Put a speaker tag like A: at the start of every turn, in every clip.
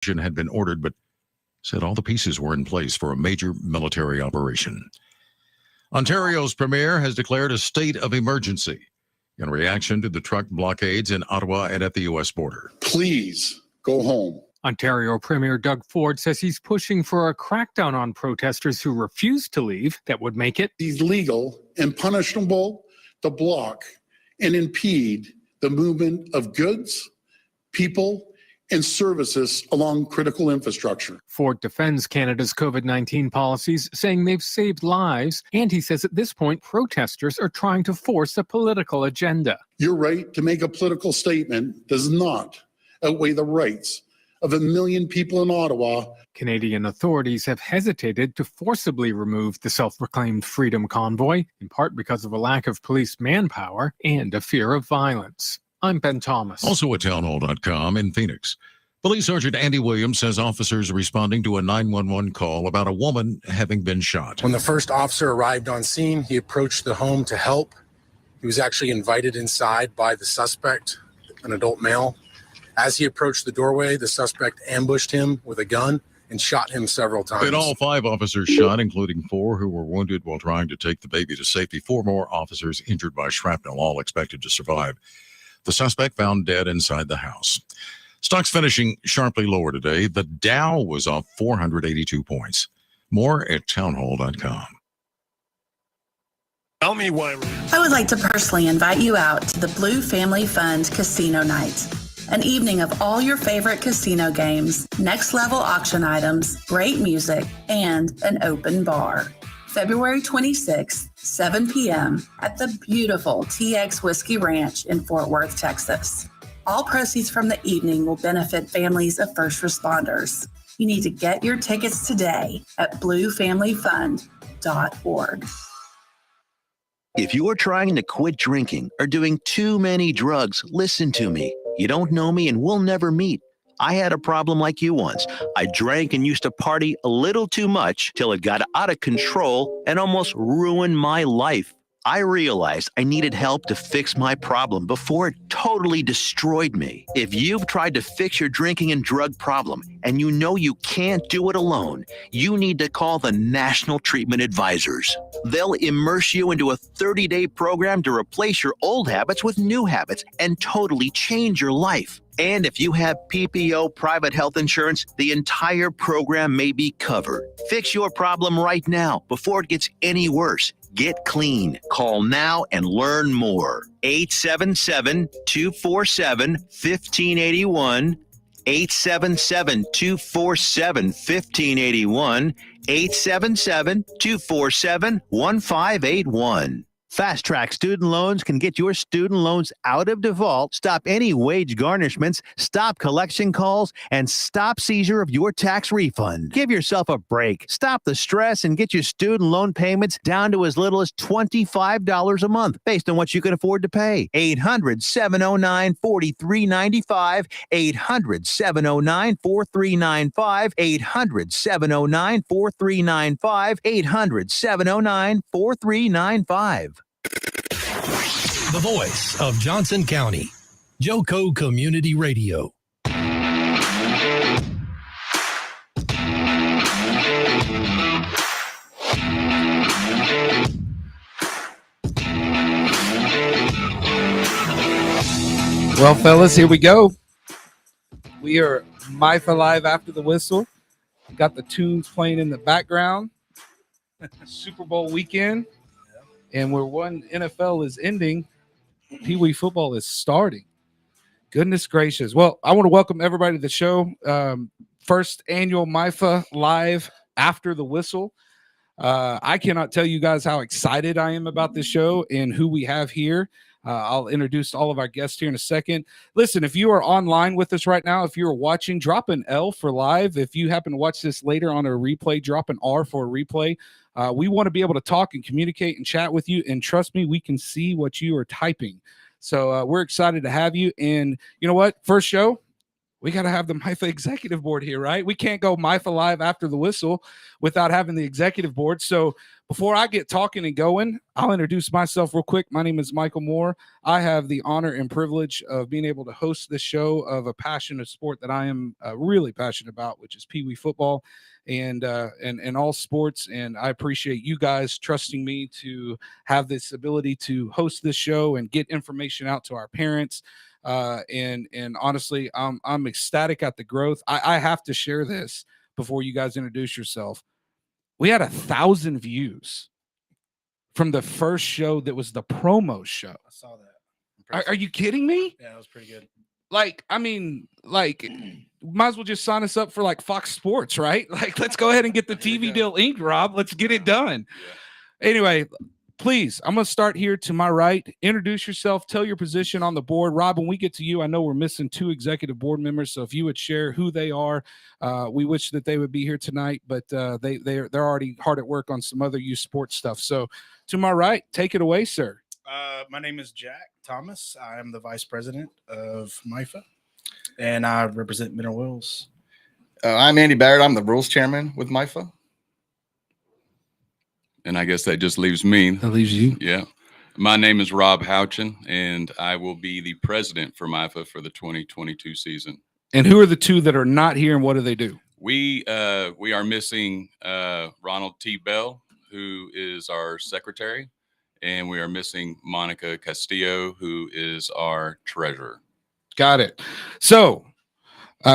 A: had been ordered, but said all the pieces were in place for a major military operation. Ontario's premier has declared a state of emergency in reaction to the truck blockades in Ottawa and at the U.S. border.
B: Please go home.
C: Ontario Premier Doug Ford says he's pushing for a crackdown on protesters who refuse to leave that would make it
B: illegal and punishable to block and impede the movement of goods, people, and services along critical infrastructure.
C: Ford defends Canada's COVID-19 policies, saying they've saved lives, and he says at this point, protesters are trying to force a political agenda.
B: Your right to make a political statement does not outweigh the rights of 1 million people in Ottawa.
C: Canadian authorities have hesitated to forcibly remove the self-proclaimed Freedom Convoy, in part because of a lack of police manpower and a fear of violence. I'm Ben Thomas.
A: Also at townhall.com in Phoenix. Police Sergeant Andy Williams says officers responding to a 911 call about a woman having been shot.
D: When the first officer arrived on scene, he approached the home to help. He was actually invited inside by the suspect, an adult male. As he approached the doorway, the suspect ambushed him with a gun and shot him several times.
A: In all, 5 officers shot, including 4 who were wounded while trying to take the baby to safety. 4 more officers injured by shrapnel, all expected to survive. The suspect found dead inside the house. Stocks finishing sharply lower today. The Dow was off 482 points. More at townhall.com.
E: Tell me why.
F: I would like to personally invite you out to the Blue Family Fund Casino Night. An evening of all your favorite casino games, next level auction items, great music, and an open bar. February 26th, 7 p.m. at the beautiful TX Whiskey Ranch in Fort Worth, Texas. All proceeds from the evening will benefit families of first responders. You need to get your tickets today at bluefamilyfund.org.
G: If you're trying to quit drinking or doing too many drugs, listen to me. You don't know me and we'll never meet. I had a problem like you once. I drank and used to party a little too much till it got out of control and almost ruined my life. I realized I needed help to fix my problem before it totally destroyed me. If you've tried to fix your drinking and drug problem and you know you can't do it alone, you need to call the National Treatment Advisors. They'll immerse you into a 30-day program to replace your old habits with new habits and totally change your life. And if you have PPO private health insurance, the entire program may be covered. Fix your problem right now before it gets any worse. Get clean. Call now and learn more. 877-247-1581. 877-247-1581. 877-247-1581. Fast Track Student Loans can get your student loans out of default, stop any wage garnishments, stop collection calls, and stop seizure of your tax refund. Give yourself a break. Stop the stress and get your student loan payments down to as little as $25 a month based on what you can afford to pay. 800-709-4395. 800-709-4395. 800-709-4395. 800-709-4395.
E: The voice of Johnson County, Joco Community Radio.
H: Well, fellas, here we go. We are Mifa Live after the whistle. Got the tunes playing in the background. Super Bowl weekend. And where one NFL is ending, Pee Wee football is starting. Goodness gracious. Well, I want to welcome everybody to the show. First annual Mifa Live after the whistle. I cannot tell you guys how excited I am about this show and who we have here. I'll introduce all of our guests here in a second. Listen, if you are online with us right now, if you're watching, drop an L for live. If you happen to watch this later on a replay, drop an R for a replay. We want to be able to talk and communicate and chat with you. And trust me, we can see what you are typing. So we're excited to have you. And you know what? First show, we got to have the MIFA executive board here, right? We can't go MIFA live after the whistle without having the executive board. So before I get talking and going, I'll introduce myself real quick. My name is Michael Moore. I have the honor and privilege of being able to host this show of a passionate sport that I am really passionate about, which is Pee Wee football and all sports. And I appreciate you guys trusting me to have this ability to host this show and get information out to our parents. And honestly, I'm ecstatic at the growth. I have to share this before you guys introduce yourself. We had 1,000 views from the first show that was the promo show.
I: I saw that.
H: Are you kidding me?
I: Yeah, it was pretty good.
H: Like, I mean, like, might as well just sign us up for like Fox Sports, right? Like, let's go ahead and get the TV deal inked, Rob. Let's get it done. Yeah. Anyway, please, I'm going to start here to my right. Introduce yourself. Tell your position on the board. Rob, when we get to you, I know we're missing 2 executive board members, so if you would share who they are, we wish that they would be here tonight, but they're already hard at work on some other youth sports stuff. So to my right, take it away, sir.
I: My name is Jack Thomas. I am the vice president of MIFA, and I represent Mineral Wells.
J: I'm Andy Barrett. I'm the rules chairman with MIFA.
K: And I guess that just leaves me.
H: That leaves you.
K: Yeah. My name is Rob Houchin, and I will be the president for MIFA for the 2022 season.
H: And who are the 2 that are not here, and what do they do?
K: We are missing Ronald T. Bell, who is our secretary, and we are missing Monica Castillo, who is our treasurer.
H: Got it. So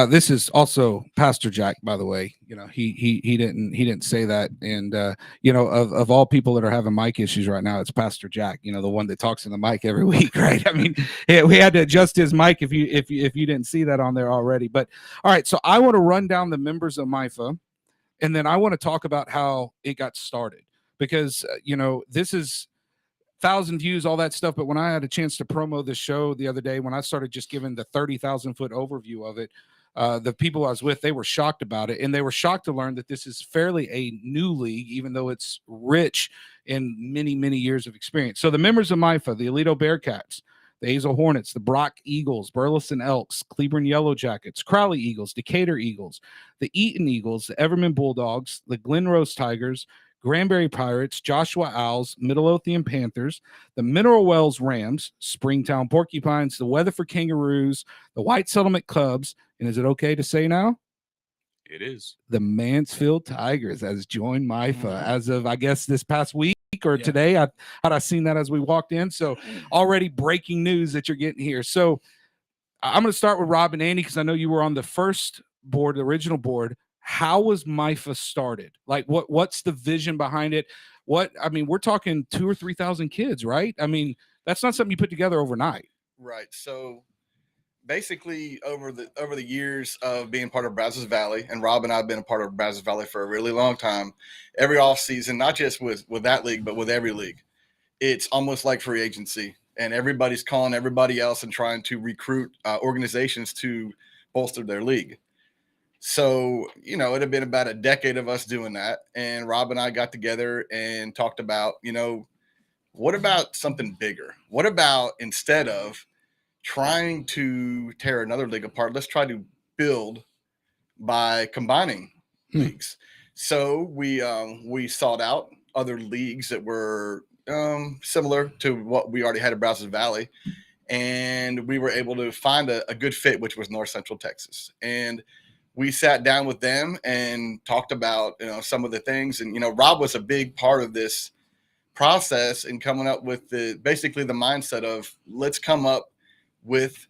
H: this is also Pastor Jack, by the way. You know, he didn't say that. And you know, of all people that are having mic issues right now, it's Pastor Jack. You know, the one that talks in the mic every week, right? I mean, we had to adjust his mic if you didn't see that on there already. But all right, so I want to run down the members of MIFA, and then I want to talk about how it got started, because you know, this is 1,000 views, all that stuff. But when I had a chance to promo the show the other day, when I started just giving the 30,000 foot overview of it, the people I was with, they were shocked about it. And they were shocked to learn that this is fairly a new league, even though it's rich in many, many years of experience. So the members of MIFA, the Alito Bearcats, the Hazel Hornets, the Brock Eagles, Burleson Elks, Cleburne Yellow Jackets, Crowley Eagles, Decatur Eagles, the Eaton Eagles, the Everman Bulldogs, the Glen Rose Tigers, Granbury Pirates, Joshua Owls, Midlothian Panthers, the Mineral Wells Rams, Springtown Porcupines, the Weatherford Kangaroos, the White Settlement Cubs, and is it okay to say now?
K: It is.
H: The Mansfield Tigers has joined MIFA as of, I guess, this past week or today. I seen that as we walked in. So already breaking news that you're getting here. So I'm going to start with Rob and Andy, because I know you were on the first board, the original board. How was MIFA started? Like, what's the vision behind it? I mean, we're talking 2,000 or 3,000 kids, right? I mean, that's not something you put together overnight.
J: Right. So basically over the years of being part of Brazos Valley, and Rob and I have been a part of Brazos Valley for a really long time, every off season, not just with that league, but with every league, it's almost like free agency, and everybody's calling everybody else and trying to recruit organizations to bolster their league. So, you know, it had been about a decade of us doing that. And Rob and I got together and talked about, you know, what about something bigger? What about, instead of trying to tear another league apart, let's try to build by combining leagues. So we sought out other leagues that were similar to what we already had at Brazos Valley. And we were able to find a good fit, which was North Central Texas. And we sat down with them and talked about, you know, some of the things. And, you know, Rob was a big part of this process in coming up with basically the mindset of, let's come up with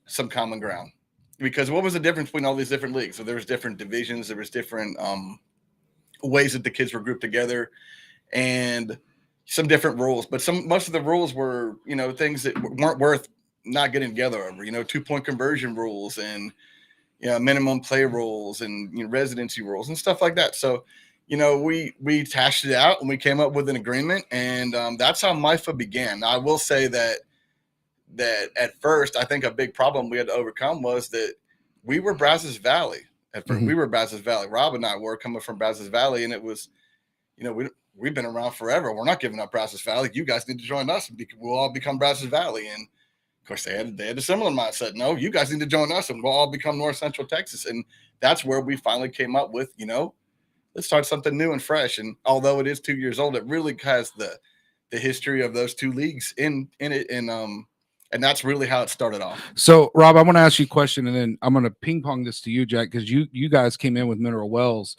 J: some common ground. Because what was the difference between all these different leagues? So there was different divisions, there was different ways that the kids were grouped together, and some different rules. But most of the rules were, you know, things that weren't worth not getting together over, you know, 2-point conversion rules and, you know, minimum play rules and, you know, residency rules and stuff like that. So, you know, we hashed it out and we came up with an agreement, and that's how MIFA began. Now, I will say that at first, I think a big problem we had to overcome was that we were Brazos Valley. At first, we were Brazos Valley. Rob and I were coming from Brazos Valley, and it was, you know, we've been around forever. We're not giving up Brazos Valley. You guys need to join us, and we'll all become Brazos Valley. And, Of course, they had a similar mindset. No, you guys need to join us, and we'll all become North Central Texas. And that's where we finally came up with, let's start something new and fresh. And although it is 2 years old, it really has the history of those two leagues in it, and that's really how it started off.
H: So, Rob, I want to ask you a question, and then I'm going to ping pong this to you, Jack, because you guys came in with Mineral Wells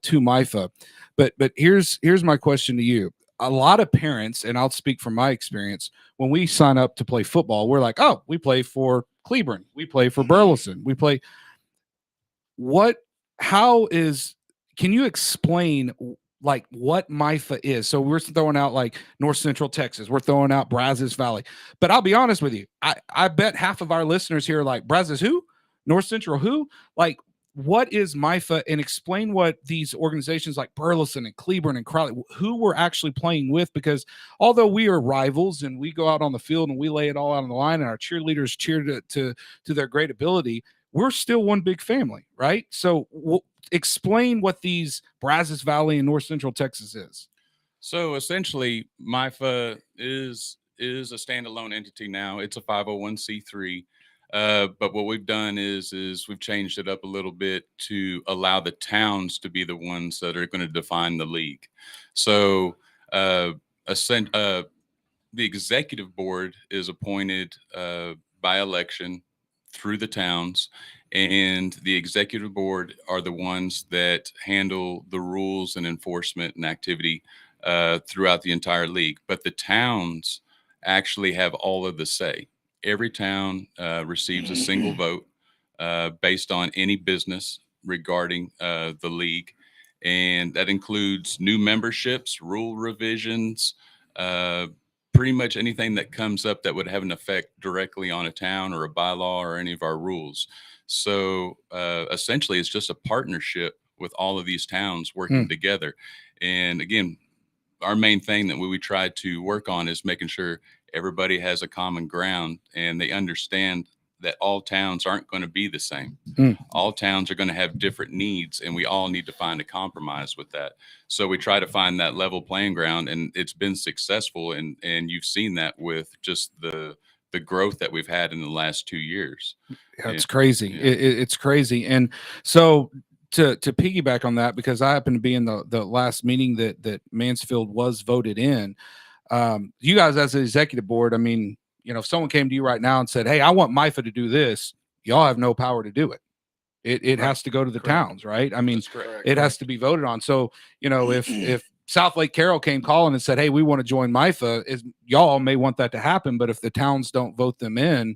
H: to MIFA. But here's my question to you. A lot of parents, and I'll speak from my experience, when we sign up to play football, we're like, oh, we play for Cleburne, we play for Burleson, we play. Can you explain like what MIFA is? So we're throwing out like North Central Texas, we're throwing out Brazos Valley, but I'll be honest with you, I bet half of our listeners here are like, Brazos who? North Central who? Like, what is MIFA? And explain what these organizations like Burleson and Cleburne and Crowley, who we're actually playing with, because although we are rivals and we go out on the field and we lay it all out on the line and our cheerleaders cheer to their great ability, we're still one big family, right? So explain what these Brazos Valley and North Central Texas is.
K: So essentially, MIFA is a standalone entity now. It's a 501c3. But what we've done is we've changed it up a little bit to allow the towns to be the ones that are going to define the league. So the executive board is appointed by election through the towns, and the executive board are the ones that handle the rules and enforcement and activity throughout the entire league. But the towns actually have all of the say. Every town receives a single vote based on any business regarding the league. And that includes new memberships, rule revisions, pretty much anything that comes up that would have an effect directly on a town or a bylaw or any of our rules. So essentially, it's just a partnership with all of these towns working together. And again, our main thing that we try to work on is making sure everybody has a common ground and they understand that all towns aren't going to be the same. All towns are going to have different needs, and we all need to find a compromise with that. So we try to find that level playing ground, and it's been successful. And you've seen that with just the growth that we've had in the last 2 years.
H: Yeah, it's crazy. Yeah. It's crazy. And so to piggyback on that, because I happen to be in the last meeting that Mansfield was voted in, you guys as the executive board, I mean, if someone came to you right now and said, hey, I want MIFA to do this, y'all have no power to do it. It has to go to the towns, right? I mean, it has to be voted on. So, if South Lake Carroll came calling and said, hey, we want to join MIFA, y'all may want that to happen, but if the towns don't vote them in,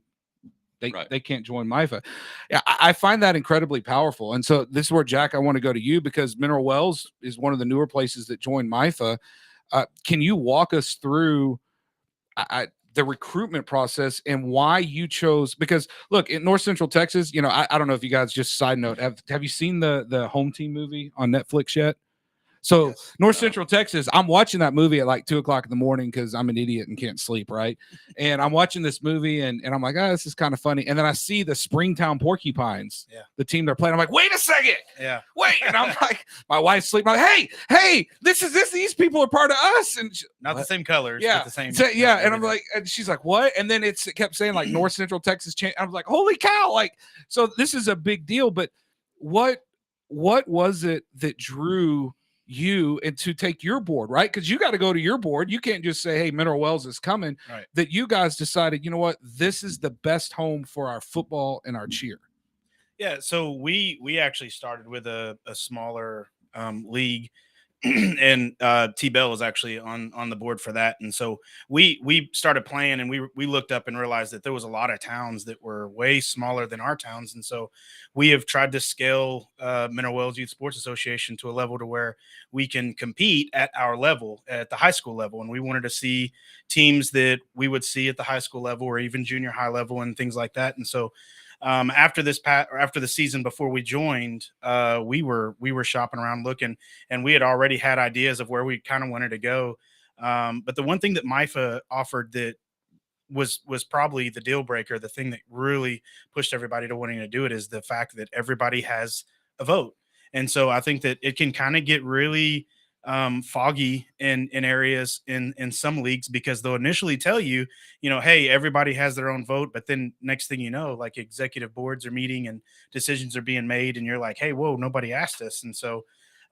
H: they can't join MIFA. Yeah, I find that incredibly powerful. And so this is where, Jack, I want to go to you, because Mineral Wells is one of the newer places that joined MIFA. Can you walk us through the recruitment process and why you chose? Because look, in North Central Texas, I don't know if you guys, just side note, have you seen the Home Team movie on Netflix yet? So yes. North Central Texas, I'm watching that movie at like 2:00 in the morning because I'm an idiot and can't sleep, right? And I'm watching this movie and I'm like, oh, this is kind of funny. And then I see the Springtown Porcupines, the team they're playing. I'm like, wait a second. Yeah. Wait. And I'm like, my wife's sleeping. I'm like, hey, these people are part of us. And
I: not the same colors, but the same.
H: So, yeah. And I'm like, and she's like, what? And then it kept saying like North Central Texas. I was like, holy cow. Like, so this is a big deal. But what was it that drew you and to take your board, right? Because you got to go to your board. You can't just say, hey, Mineral Wells is coming. Right. That you guys decided, you know what, this is the best home for our football and our cheer.
I: Yeah, so we actually started with a smaller league, and T-Bell was actually on the board for that. And so we started playing, and we looked up and realized that there was a lot of towns that were way smaller than our towns. And so we have tried to scale Mineral Wells Youth Sports Association to a level to where we can compete at our level, at the high school level. And we wanted to see teams that we would see at the high school level or even junior high level and things like that. And so after the season before we joined, we were shopping around looking, and we had already had ideas of where we kind of wanted to go. But the one thing that MIFA offered that was probably the deal breaker, the thing that really pushed everybody to wanting to do it, is the fact that everybody has a vote. And so I think that it can kind of get really foggy in areas in some leagues, because they'll initially tell you, hey, everybody has their own vote, but then next thing you know, like executive boards are meeting and decisions are being made, and you're like, hey, whoa, nobody asked us. And so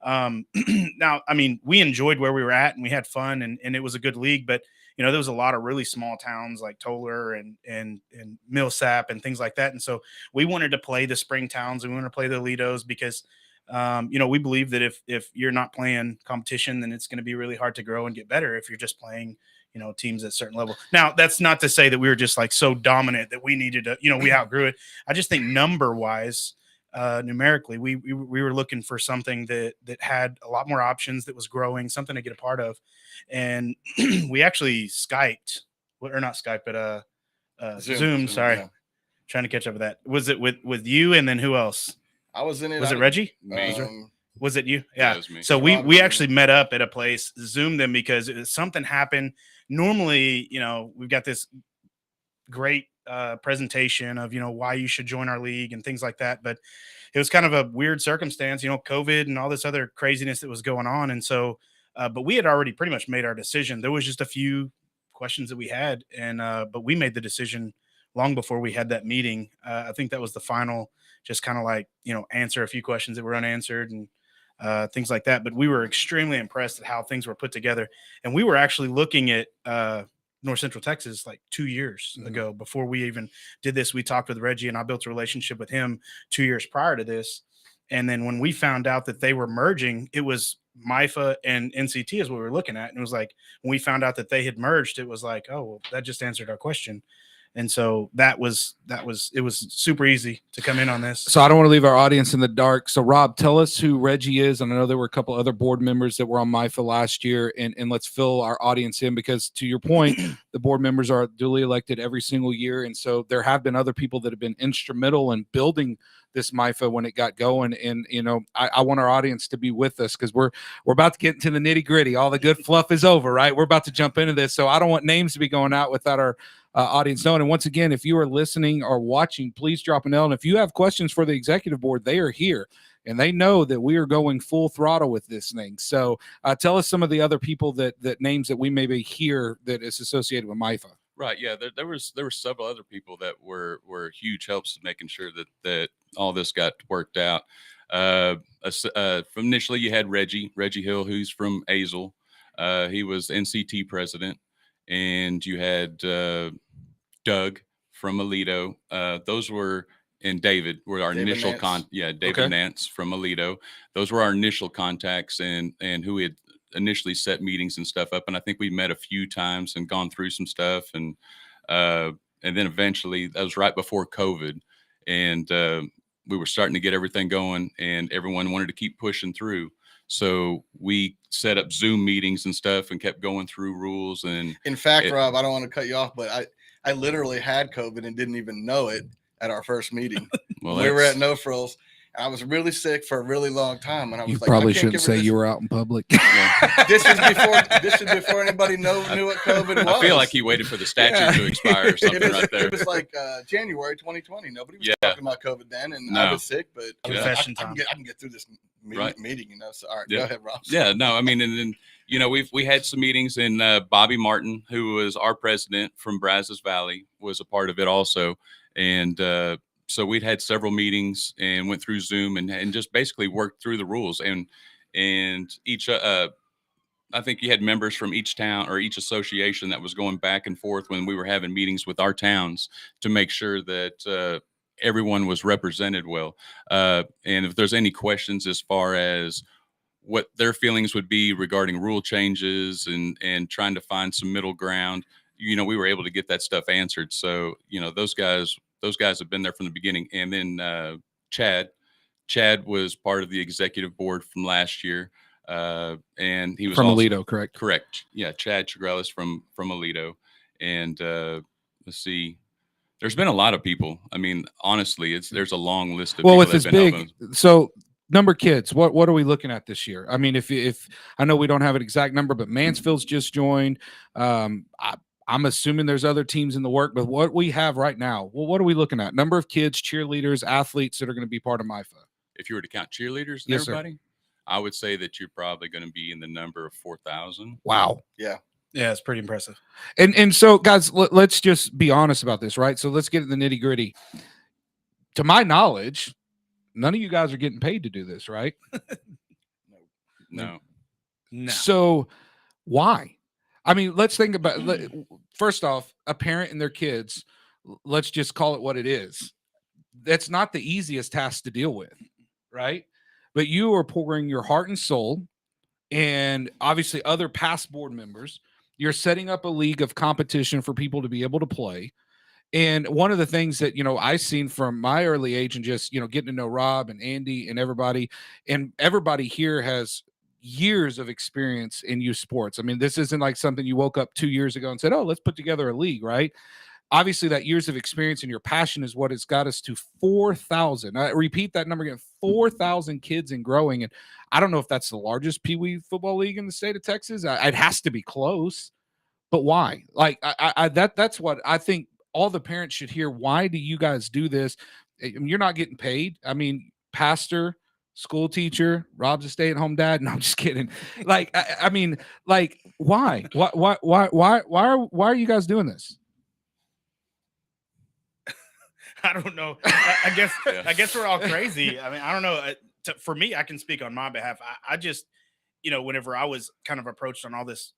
I: now, I mean, we enjoyed where we were at and we had fun, and it was a good league, but there was a lot of really small towns like Toller and Millsap and things like that. And so we wanted to play the spring towns and we wanted to play the Lidos because we believe that if you're not playing competition, then it's going to be really hard to grow and get better if you're just playing, teams at a certain level. Now, that's not to say that we were just like so dominant that we needed to, we outgrew it. I just think number wise, numerically, we were looking for something that had a lot more options, that was growing, something to get a part of. And we actually Skyped, or not Skype, but Zoom. Sorry,
J: yeah.
I: Trying to catch up with that. Was it with you, and then who else?
J: I was in it.
I: Was it Reggie? Was it you? Yeah.
K: That was me.
I: So we actually met up at a place, Zoomed them, because something happened. Normally, we've got this great presentation of why you should join our league and things like that, but it was kind of a weird circumstance, COVID and all this other craziness that was going on. And so but we had already pretty much made our decision. There was just a few questions that we had, and but we made the decision long before we had that meeting. I think that was the final, just kind of like answer a few questions that were unanswered and things like that. But we were extremely impressed at how things were put together, and we were actually looking at North Central Texas like 2 years ago. Before we even did this, we talked with Reggie, and I built a relationship with him 2 years prior to this. And then when we found out that they were merging, it was Mifa and NCT is what we were looking at. And it was like, when we found out that they had merged, it was like, oh, well, that just answered our question. And so it was super easy to come in on this.
H: So I don't want to leave our audience in the dark. So Rob, tell us who Reggie is. And I know there were a couple other board members that were on Mifa last year, and let's fill our audience in, because to your point, the board members are duly elected every single year. And so there have been other people that have been instrumental in building this Mifa when it got going. And, I want our audience to be with us, because we're about to get into the nitty gritty. All the good fluff is over, right? We're about to jump into this. So I don't want names to be going out without our audience knowing. And once again, if you are listening or watching, please drop an L. And if you have questions for the executive board, they are here, and they know that we are going full throttle with this thing. So tell us some of the other people that names that we maybe hear that is associated with Mifa.
K: Right. Yeah. There were several other people that were huge helps in making sure that all this got worked out. From initially, you had Reggie Hill, who's from Azle. He was NCT president, and you had Doug from Alito. Those were, and David were our
J: David
K: initial
J: Nance.
K: David Nance from Alito. Those were our initial contacts, and who had initially set meetings and stuff up. And I think we met a few times and gone through some stuff, and then eventually, that was right before COVID, and we were starting to get everything going, and everyone wanted to keep pushing through. So we set up Zoom meetings and stuff and kept going through rules. And
J: in fact, Rob, I don't want to cut you off, but I literally had COVID and didn't even know it at our first meeting.
K: Well,
J: we were at No Frills. I was really sick for a really long time, and I was
H: You
J: like,
H: probably
J: I can't
H: shouldn't
J: give her
H: say
J: this.
H: you were out in public.
J: This is before anybody knew what COVID was.
K: I feel like he waited for the statute to expire or something right there.
J: It was like January 2020. Nobody was
K: Yeah.
J: talking about COVID then, and
K: No.
J: I was sick, but I was like,
I: Confession
J: I
I: time.
J: can get through this
K: Right.
J: meeting, So all right,
K: Yeah.
J: go ahead, Rob.
K: Yeah, no, I mean, and then we had some meetings, and Bobby Martin, who was our president from Brazos Valley, was a part of it also, and so we'd had several meetings and went through Zoom and just basically worked through the rules, and each I think you had members from each town or each association that was going back and forth when we were having meetings with our towns to make sure that everyone was represented well, and if there's any questions as far as what their feelings would be regarding rule changes and trying to find some middle ground, we were able to get that stuff answered. So, those guys have been there from the beginning. And then Chad was part of the executive board from last year. And he was
H: From
K: also,
H: Alito, correct?
K: Correct. Yeah. Chad Chagrelis from Alito. And let's see. There's been a lot of people. I mean, honestly, there's a long list of
H: Well,
K: people
H: with
K: that
H: this
K: have been
H: big,
K: helping.
H: so number of kids, what are we looking at this year? I mean, if I know we don't have an exact number, but Mansfield's just joined. I'm assuming there's other teams in the work, but what we have right now, well, what are we looking at? Number of kids, cheerleaders, athletes that are going to be part of MIFA.
K: If you were to count cheerleaders and
H: Yes, sir.
K: everybody, I would say that you're probably going to be in the number of 4,000.
H: Wow.
J: Yeah.
I: Yeah, it's pretty impressive.
H: And so, guys, let's just be honest about this, right? So let's get in the nitty gritty. To my knowledge, none of you guys are getting paid to do this, right?
K: No.
H: So why? I mean, let's think about, first off, a parent and their kids, let's just call it what it is. That's not the easiest task to deal with, right? But you are pouring your heart and soul, and obviously other past board members. You're setting up a league of competition for people to be able to play. And one of the things that, I've seen from my early age and just, getting to know Rob and Andy and everybody here has years of experience in youth sports. I mean, this isn't like something you woke up 2 years ago and said, oh, let's put together a league, right? Obviously, that years of experience and your passion is what has got us to 4,000. I repeat that number again, 4,000 kids and growing. And I don't know if that's the largest Pee Wee football league in the state of Texas. It has to be close. But why? Like, that's what I think all the parents should hear. Why do you guys do this? You're not getting paid. I mean, pastor, school teacher, Rob's a stay-at-home dad. No, I'm just kidding. Like, I mean, like, why? Why are you guys doing this?
I: I don't know. I guess we're all crazy. I mean, I don't know. For me, I can speak on my behalf. I just, whenever I was kind of approached on all this,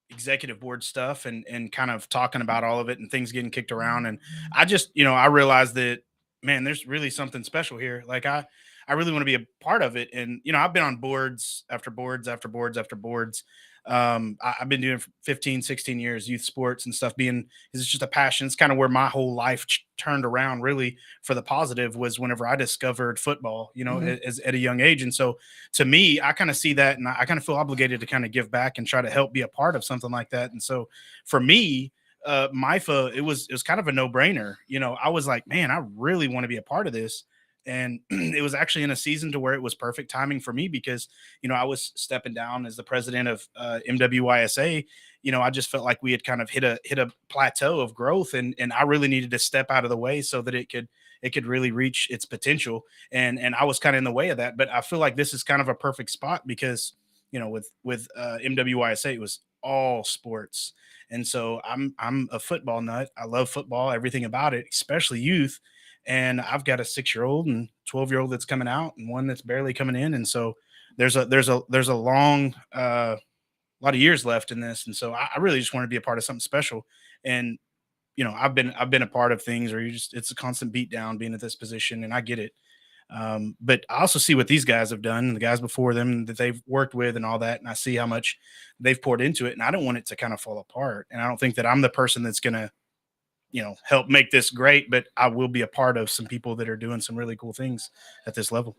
I: executive board stuff and kind of talking about all of it and things getting kicked around. And I just, I realized that, man, there's really something special here. Like I really want to be a part of it. And, I've been on boards after boards after boards after boards. I've been doing 15, 16 years, youth sports and stuff it's just a passion. It's kind of where my whole life turned around really for the positive was whenever I discovered football, at a young age. And so to me, I kind of see that and I kind of feel obligated to kind of give back and try to help be a part of something like that. And so for me, Mifa, it was kind of a no brainer. I was like, man, I really want to be a part of this. And it was actually in a season to where it was perfect timing for me because, I was stepping down as the president of MWYSA. I just felt like we had kind of hit a plateau of growth and I really needed to step out of the way so that it could really reach its potential. And I was kind of in the way of that, but I feel like this is kind of a perfect spot because, with MWYSA, it was all sports. And so I'm a football nut. I love football, everything about it, especially youth. And I've got a 6-year-old and 12-year-old that's coming out and one that's barely coming in. And so there's a long, lot of years left in this. And so I really just want to be a part of something special. And, I've been a part of things where it's a constant beat down being at this position and I get it. But I also see what these guys have done and the guys before them that they've worked with and all that. And I see how much they've poured into it and I don't want it to kind of fall apart. And I don't think that I'm the person that's going to, help make this great, but I will be a part of some people that are doing some really cool things at this level.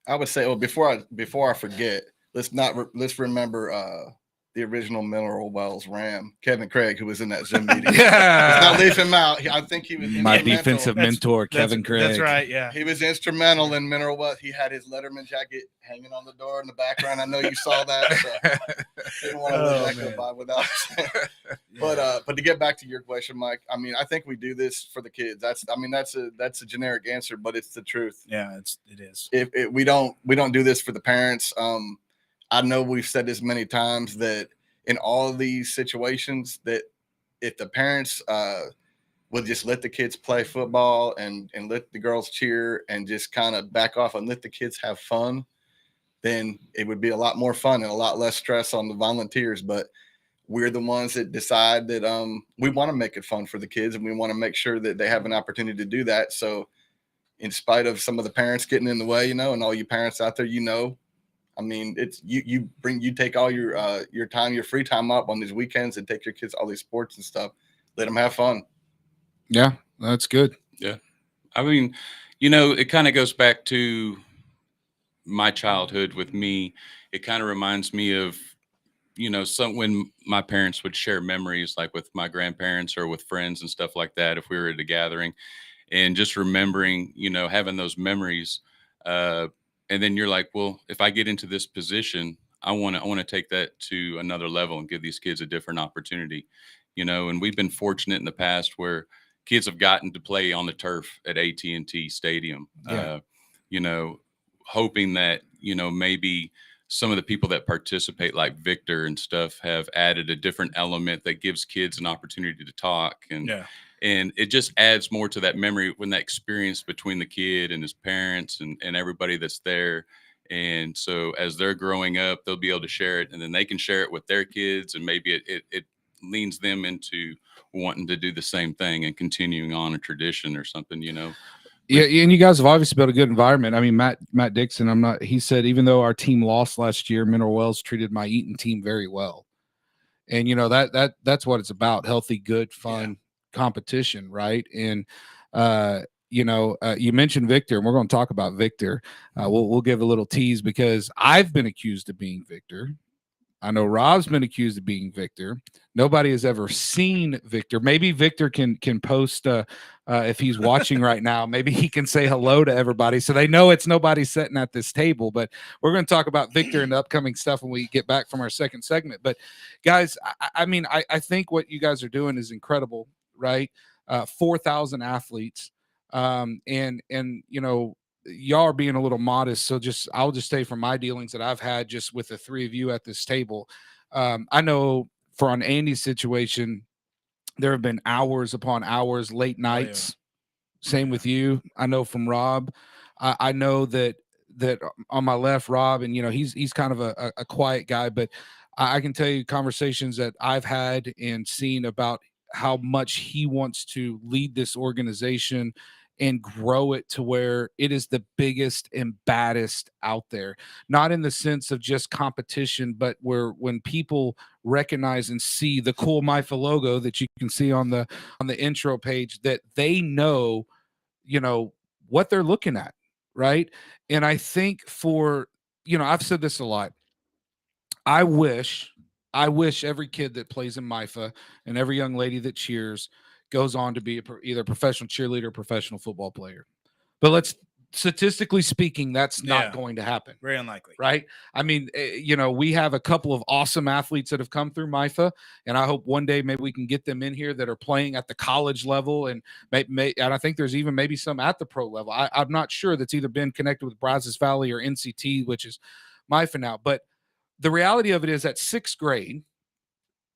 J: I would say, well, before I forget, let's remember the original Mineral Wells Ram, Kevin Craig, who was in that Zoom meeting.
H: Yeah.
J: Let's not leave him out. I think he was
H: My defensive mentor, Kevin Craig.
I: That's right. Yeah.
J: He was instrumental in Mineral Wells. He had his Letterman jacket hanging on the door in the background. I know you saw that. So didn't want to let that go by without. But to get back to your question, Mike, I mean, I think we do this for the kids. That's a generic answer, but it's the truth.
I: Yeah, it is.
J: If we don't do this for the parents. I know we've said this many times that in all of these situations that if the parents would just let the kids play football and let the girls cheer and just kind of back off and let the kids have fun, then it would be a lot more fun and a lot less stress on the volunteers. But we're the ones that decide that we want to make it fun for the kids and we want to make sure that they have an opportunity to do that. So in spite of some of the parents getting in the way, and all you parents out there, I mean, it's you take all your time, your free time up on these weekends and take your kids all these sports and stuff. Let them have fun.
H: Yeah, that's good.
K: Yeah. I mean, it kind of goes back to my childhood with me. It kind of reminds me of, when my parents would share memories like with my grandparents or with friends and stuff like that, if we were at a gathering and just remembering, having those memories, and then you're like, well, if I get into this position, I want to take that to another level and give these kids a different opportunity, and we've been fortunate in the past where kids have gotten to play on the turf at AT&T Stadium,
H: Yeah.
K: hoping that, maybe some of the people that participate, like Victor and stuff, have added a different element that gives kids an opportunity to talk. And it just adds more to that memory when that experience between the kid and his parents and everybody that's there. And so as they're growing up, they'll be able to share it, and then they can share it with their kids, and maybe it leans them into wanting to do the same thing and continuing on a tradition or something,
H: Yeah, and you guys have obviously built a good environment. I mean, Matt Dixon, he said, even though our team lost last year, Mineral Wells treated my Eaton team very well. And that's what it's about: healthy, good, fun competition, right? And you mentioned Victor, and we're going to talk about Victor. We'll give a little tease because I've been accused of being Victor. I know Rob's been accused of being Victor. Nobody has ever seen Victor. Maybe Victor can post if he's watching right now. Maybe he can say hello to everybody so they know it's nobody sitting at this table. But we're going to talk about Victor and the upcoming stuff when we get back from our second segment. But guys, I think what you guys are doing is incredible, right? 4,000 athletes, and y'all are being a little modest. So I'll just say from my dealings that I've had just with the three of you at this table. I know on Andy's situation, there have been hours upon hours, late nights. Same with you. I know from Rob, I know that on my left, Rob, and he's kind of a quiet guy, but I can tell you conversations that I've had and seen about how much he wants to lead this organization and grow it to where it is the biggest and baddest out there. Not in the sense of just competition, but when people recognize and see the cool Mifa logo that you can see on the intro page, that they know, what they're looking at, right? And I think I've said this a lot. I wish every kid that plays in Mifa and every young lady that cheers goes on to be either a professional cheerleader or professional football player. But statistically speaking, that's not going to happen.
I: Very unlikely.
H: Right? I mean, we have a couple of awesome athletes that have come through Mifa, and I hope one day maybe we can get them in here that are playing at the college level, and and I think there's even maybe some at the pro level. I'm not sure. That's either been connected with Brazos Valley or NCT, which is Mifa now. But the reality of it is, at sixth grade,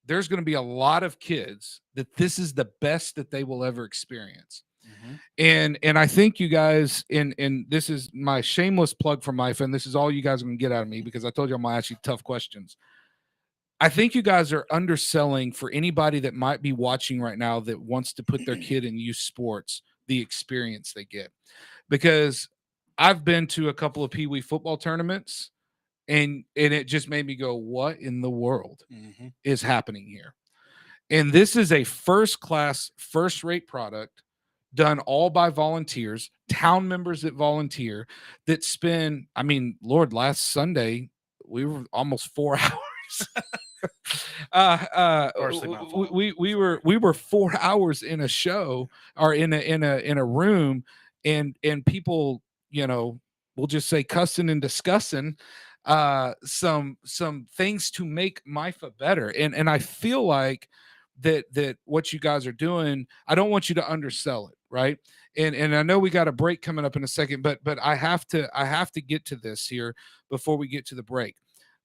H: there's going to be a lot of kids that this is the best that they will ever experience. And I think you guys, and this is my shameless plug for Mifa, and this is all you guys are going to get out of me because I told you I'm going to ask you tough questions. I think you guys are underselling for anybody that might be watching right now that wants to put their kid in youth sports, the experience they get. Because I've been to a couple of Pee Wee football tournaments, and it just made me go, what in the world is happening here? And this is a first-class, first-rate product done all by volunteers, town members that volunteer, that spend, last Sunday, we were almost 4 hours. We were 4 hours in a show, or in a room, and people, we'll just say cussing and discussing some things to make Mifa better. And I feel like that what you guys are doing, I don't want you to undersell it, right? And I know we got a break coming up in a second, but I have to get to this here before we get to the break.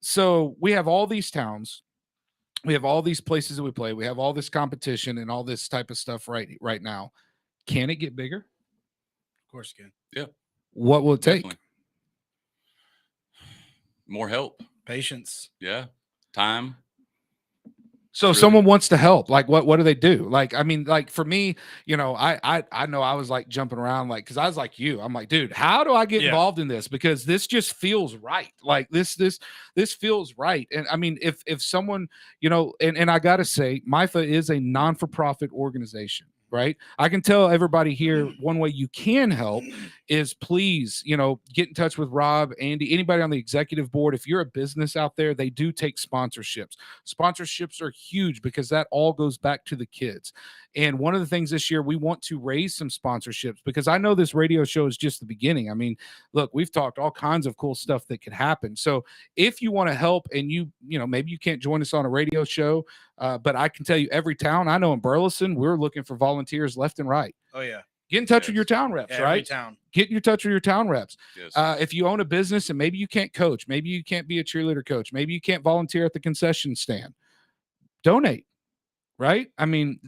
H: So we have all these towns, we have all these places that we play, we have all this competition and all this type of stuff right now. Can it get bigger?
I: Of course it can.
K: Yeah.
H: What will it take?
K: Definitely. More help.
I: Patience.
K: Yeah. Time.
H: So if someone wants to help, like what do they do? For me, I know I was like jumping around, like, cause I was like you, I'm like, dude, how do I get involved in this? Because this just feels right. Like this feels right. And I mean, if someone, and I got to say, Mifa is a non-for-profit organization. Right. I can tell everybody here, one way you can help is please, get in touch with Rob, Andy, anybody on the executive board. If you're a business out there, they do take sponsorships. Sponsorships are huge because that all goes back to the kids. And one of the things this year, we want to raise some sponsorships, because I know this radio show is just the beginning. I mean, look, we've talked all kinds of cool stuff that could happen. So if you want to help, and maybe you can't join us on a radio show, but I can tell you, every town I know in Burleson, we're looking for volunteers left and right.
I: Oh yeah.
H: Get in touch with your town reps,
I: Every
H: right?
I: town.
H: Get in touch with your town reps.
K: Yes.
H: If you own a business and maybe you can't coach, maybe you can't be a cheerleader coach, maybe you can't volunteer at the concession stand, donate, right? I mean,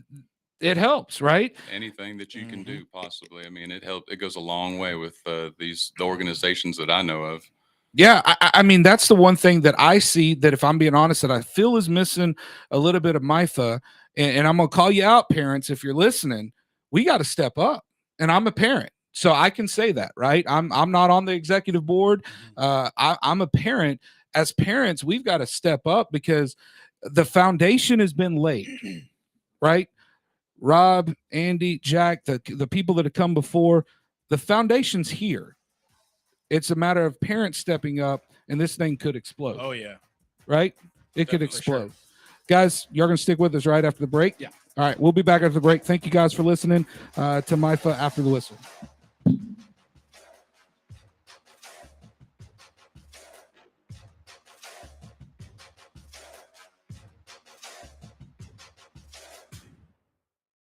H: it helps, right?
K: Anything that you can do, possibly. I mean, it helps. It goes a long way with the organizations that I know of.
H: Yeah, I mean, that's the one thing that I see that, if I'm being honest, that I feel is missing a little bit of MIFA. And I'm going to call you out, parents, if you're listening. We got to step up. And I'm a parent, so I can say that, right? I'm not on the executive board. I'm a parent. As parents, we've got to step up because the foundation has been laid, right? Rob, Andy, Jack, the people that have come before, the foundation's here. It's a matter of parents stepping up, and this thing could explode.
I: Oh, yeah.
H: Right? It could
I: Definitely,
H: explode.
I: sure.
H: Guys, you're going to stick with us right after the break?
I: Yeah.
H: All right, we'll be back after the break. Thank you guys for listening to MIFA After the Whistle.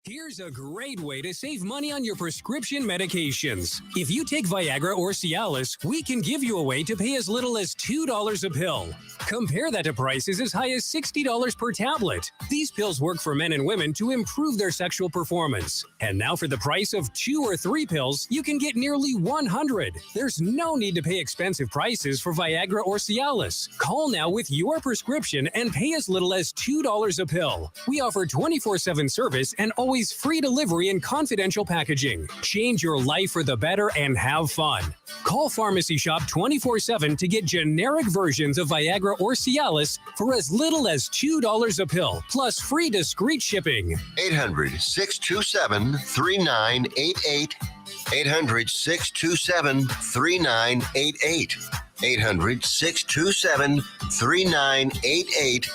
L: Here's a great way to save money on your prescription medications. If you take Viagra or Cialis, we can give you a way to pay as little as $2 a pill. Compare that to prices as high as $60 per tablet. These pills work for men and women to improve their sexual performance. And now for the price of 2 or 3 pills, you can get nearly 100. There's no need to pay expensive prices for Viagra or Cialis. Call now with your prescription and pay as little as $2 a pill. We offer 24/7 service and always free delivery and confidential packaging. Change your life for the better and have fun. Call Pharmacy Shop 24/7 to get generic versions of Viagra or Cialis for as little as $2 a pill, plus free discreet shipping.
M: 800-627-3988. 800-627-3988. 800-627-3988.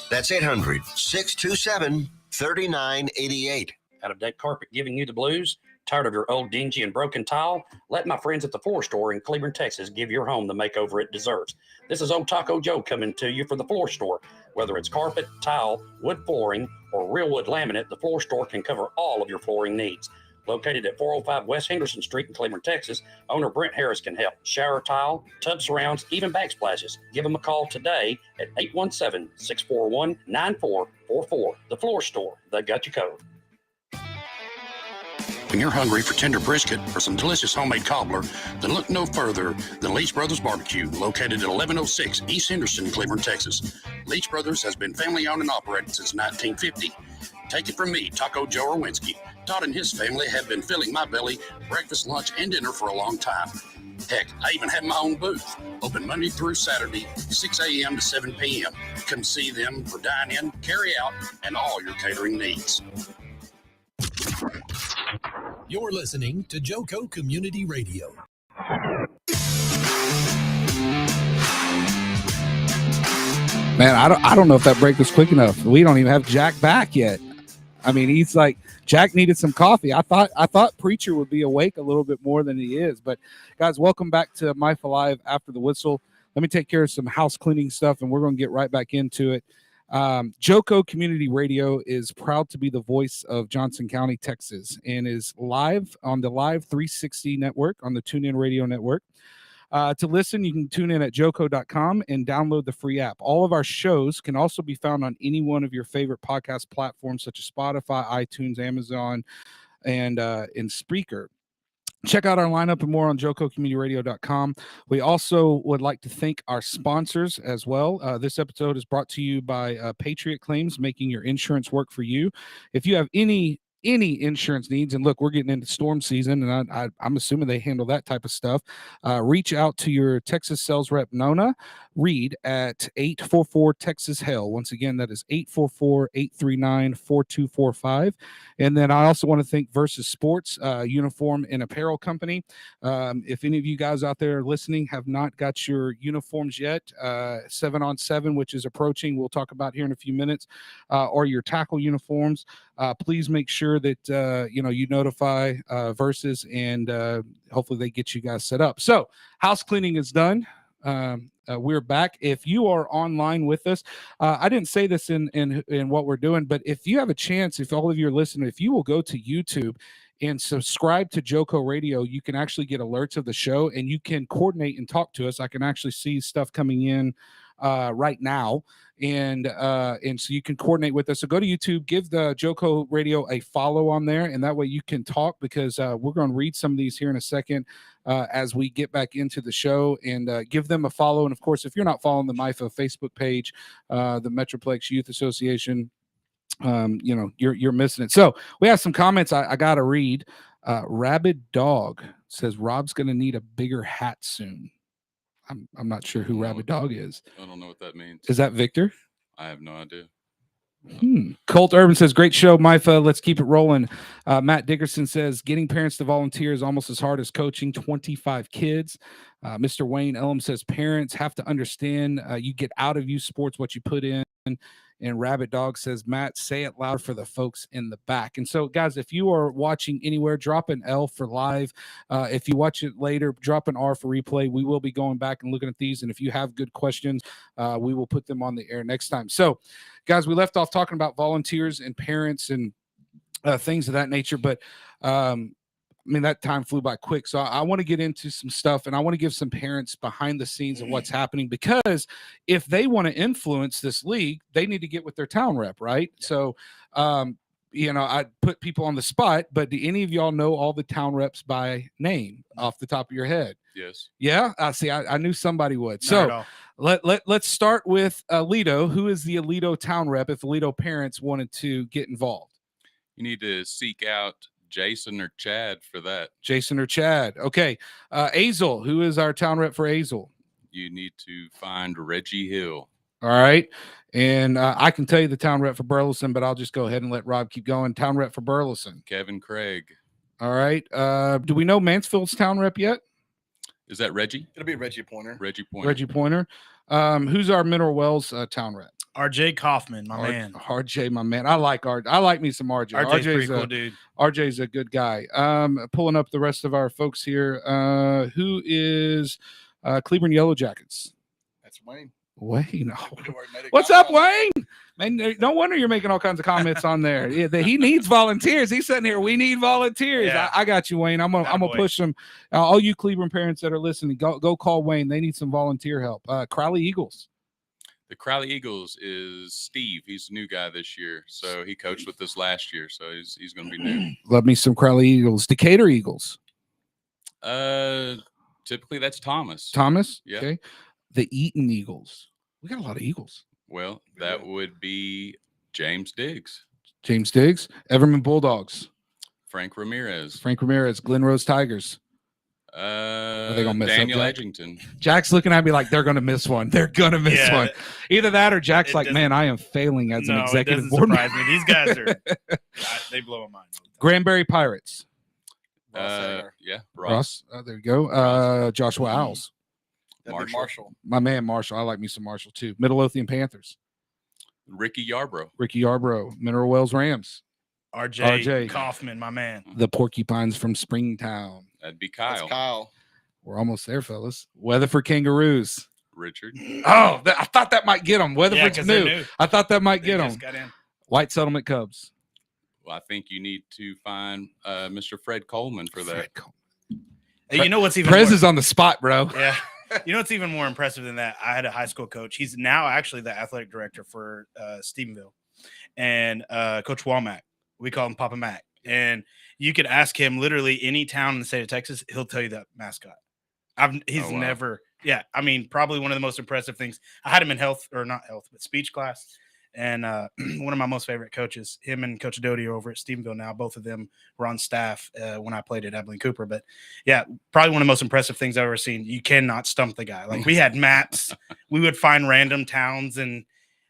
M: That's 800-627-3988.
N: Out of deck carpet giving you the blues? Tired of your old dingy and broken tile? Let my friends at the Floor Store in Cleveland, Texas give your home the makeover it deserves. This is Old Taco Joe coming to you for the Floor Store. Whether it's carpet, tile, wood flooring, or real wood laminate, the Floor Store can cover all of your flooring needs. Located at 405 West Henderson Street in Cleveland, Texas, owner Brent Harris can help. Shower tile, tub surrounds, even backsplashes. Give them a call today at 817-641-9444. The Floor Store, they got you covered.
O: When you're hungry for tender brisket or some delicious homemade cobbler, then look no further than Leech Brothers Barbecue, located at 1106 East Henderson, Cleveland, Texas. Leech Brothers has been family-owned and operated since 1950. Take it from me, Taco Joe Orwinski. Todd and his family have been filling my belly breakfast, lunch, and dinner for a long time. Heck, I even have my own booth, open Monday through Saturday, 6 a.m. to 7 p.m. Come see them for dine-in, carry-out, and all your catering needs.
E: You're listening to Joco Community Radio.
H: Man, I don't know if that break was quick enough. We don't even have Jack back yet. I mean, he's like, Jack needed some coffee. I thought Preacher would be awake a little bit more than he is. But guys, welcome back to MIFA Live After the Whistle. Let me take care of some house cleaning stuff, and we're going to get right back into it. Joco Community Radio is proud to be the voice of Johnson County, Texas, and is live on the Live 360 network on the TuneIn Radio network. To listen, you can tune in at joco.com and download the free app. All of our shows can also be found on any one of your favorite podcast platforms, such as Spotify, iTunes, Amazon, and Spreaker. Check out our lineup and more on jococommunityradio.com. We also would like to thank our sponsors as well. This episode is brought to you by Patriot Claims, making your insurance work for you. If you have any insurance needs, and look, we're getting into storm season, and I'm assuming they handle that type of stuff, reach out to your Texas sales rep, Nona Reed, at 844-TEXAS-HELL. Once again, that is 844-839-4245. And then I also want to thank Versus Sports, uniform and apparel company. If any of you guys out there listening have not got your uniforms yet, 7-on-7, which is approaching, we'll talk about here in a few minutes, or your tackle uniforms, please make sure that you notify Versus, and hopefully they get you guys set up. So house cleaning is done. We're back. If you are online with us, I didn't say this in what we're doing, but if you have a chance, if all of you are listening, if you will go to YouTube and subscribe to Joco Radio, you can actually get alerts of the show, and you can coordinate and talk to us. I can actually see stuff coming in right now, and so you can coordinate with us. So go to YouTube, give the Joco Radio a follow on there, and that way you can talk, because we're going to read some of these here in a second as we get back into the show, and give them a follow. And of course, if you're not following the MIFA Facebook page, the Metroplex Youth Association, you're missing it. So we have some comments I gotta read. Rabid Dog says Rob's gonna need a bigger hat soon. I'm not sure who Rabid Dog is.
K: I don't know what that means.
H: Is that Victor?
K: I have no idea.
H: Colt Urban says, great show, MIFA. Let's keep it rolling. Matt Dickerson says, getting parents to volunteer is almost as hard as coaching 25 kids. Mr. Wayne Ellum says, parents have to understand you get out of youth sports what you put in. And Rabbit Dog says, Matt, say it loud for the folks in the back. And so, guys, if you are watching anywhere, drop an L for live. If you watch it later, drop an R for replay. We will be going back and looking at these. And if you have good questions, we will put them on the air next time. So, guys, we left off talking about volunteers and parents and things of that nature. But, that time flew by quick. So I want to get into some stuff, and I want to give some parents behind the scenes of what's happening, because if they want to influence this league, they need to get with their town rep, right? Yeah. So, I put people on the spot, but do any of y'all know all the town reps by name off the top of your head?
K: Yes.
H: Yeah. I knew somebody would. So let's start with Alito. Who is the Alito town rep if Alito parents wanted to get involved?
K: You need to seek out Jason or Chad for that.
H: Jason or Chad. Okay. Azle, who is our town rep for Azle?
K: You need to find Reggie Hill.
H: All right. And I can tell you the town rep for Burleson, but I'll just go ahead and let Rob keep going. Town rep for Burleson.
K: Kevin Craig.
H: All right. Do we know Mansfield's town rep yet?
K: Is that Reggie?
J: It'll be Reggie Pointer.
K: Reggie Pointer.
H: Reggie Pointer. Who's our Mineral Wells town rep?
I: RJ Kaufman, my man.
H: RJ, my man. I like me some RJ.
I: RJ's pretty cool, dude.
H: RJ's a good guy. Pulling up the rest of our folks here. Who is Cleveland Yellow Jackets?
J: That's Wayne.
H: Wayne. What's up, Wayne? Man, no wonder you're making all kinds of comments on there. Yeah, he needs volunteers. He's sitting here. We need volunteers. Yeah. I got you, Wayne. I'm gonna push them. All you Cleveland parents that are listening, go call Wayne. They need some volunteer help. Crowley Eagles.
K: The Crowley Eagles is Steve. He's a new guy this year, so he coached with us last year, so he's going to be new.
H: Love me some Crowley Eagles. Decatur Eagles.
K: Typically that's Thomas.
H: Thomas.
K: Yeah.
H: Okay. The Eaton Eagles. We got a lot of Eagles.
K: Well, that would be James Diggs.
H: James Diggs. Everman Bulldogs.
K: Frank Ramirez.
H: Glen Rose Tigers.
K: Are they gonna miss Daniel Edgington.
H: Jack's looking at me like they're gonna miss one. They're gonna miss one. Either that or Jack's like, man, I am failing as an executive board member.
I: Me. These guys are they blow my mind.
H: Granbury Pirates.
K: Ross.
H: There you go. Joshua Owls.
J: Marshall.
H: My man Marshall. I like me some Marshall too. Midlothian Panthers.
K: Ricky Yarbrough.
H: Mineral Wells Rams.
I: RJ Kaufman, my man.
H: The Porcupines from Springtown.
K: That'd be Kyle.
J: That's Kyle.
H: We're almost there, fellas. Weatherford Kangaroos.
K: Richard.
H: Oh, I thought that might get them. Weatherford's new. I thought that might get them. White Settlement Cubs.
K: Well, I think you need to find Mr. Fred Coleman for that.
I: Hey, you know what's even
H: Prez is on the spot, bro.
I: Yeah. You know what's even more impressive than that? I had a high school coach. He's now actually the athletic director for Stephenville. And Coach Walmack. We call him Papa Mac. And you could ask him literally any town in the state of Texas, he'll tell you that mascot. He's never, probably one of the most impressive things. I had him in speech class. And one of my most favorite coaches, him and Coach Doty over at Stephenville now, both of them were on staff when I played at Abilene Cooper. But yeah, probably one of the most impressive things I've ever seen. You cannot stump the guy. Like we had maps, we would find random towns, and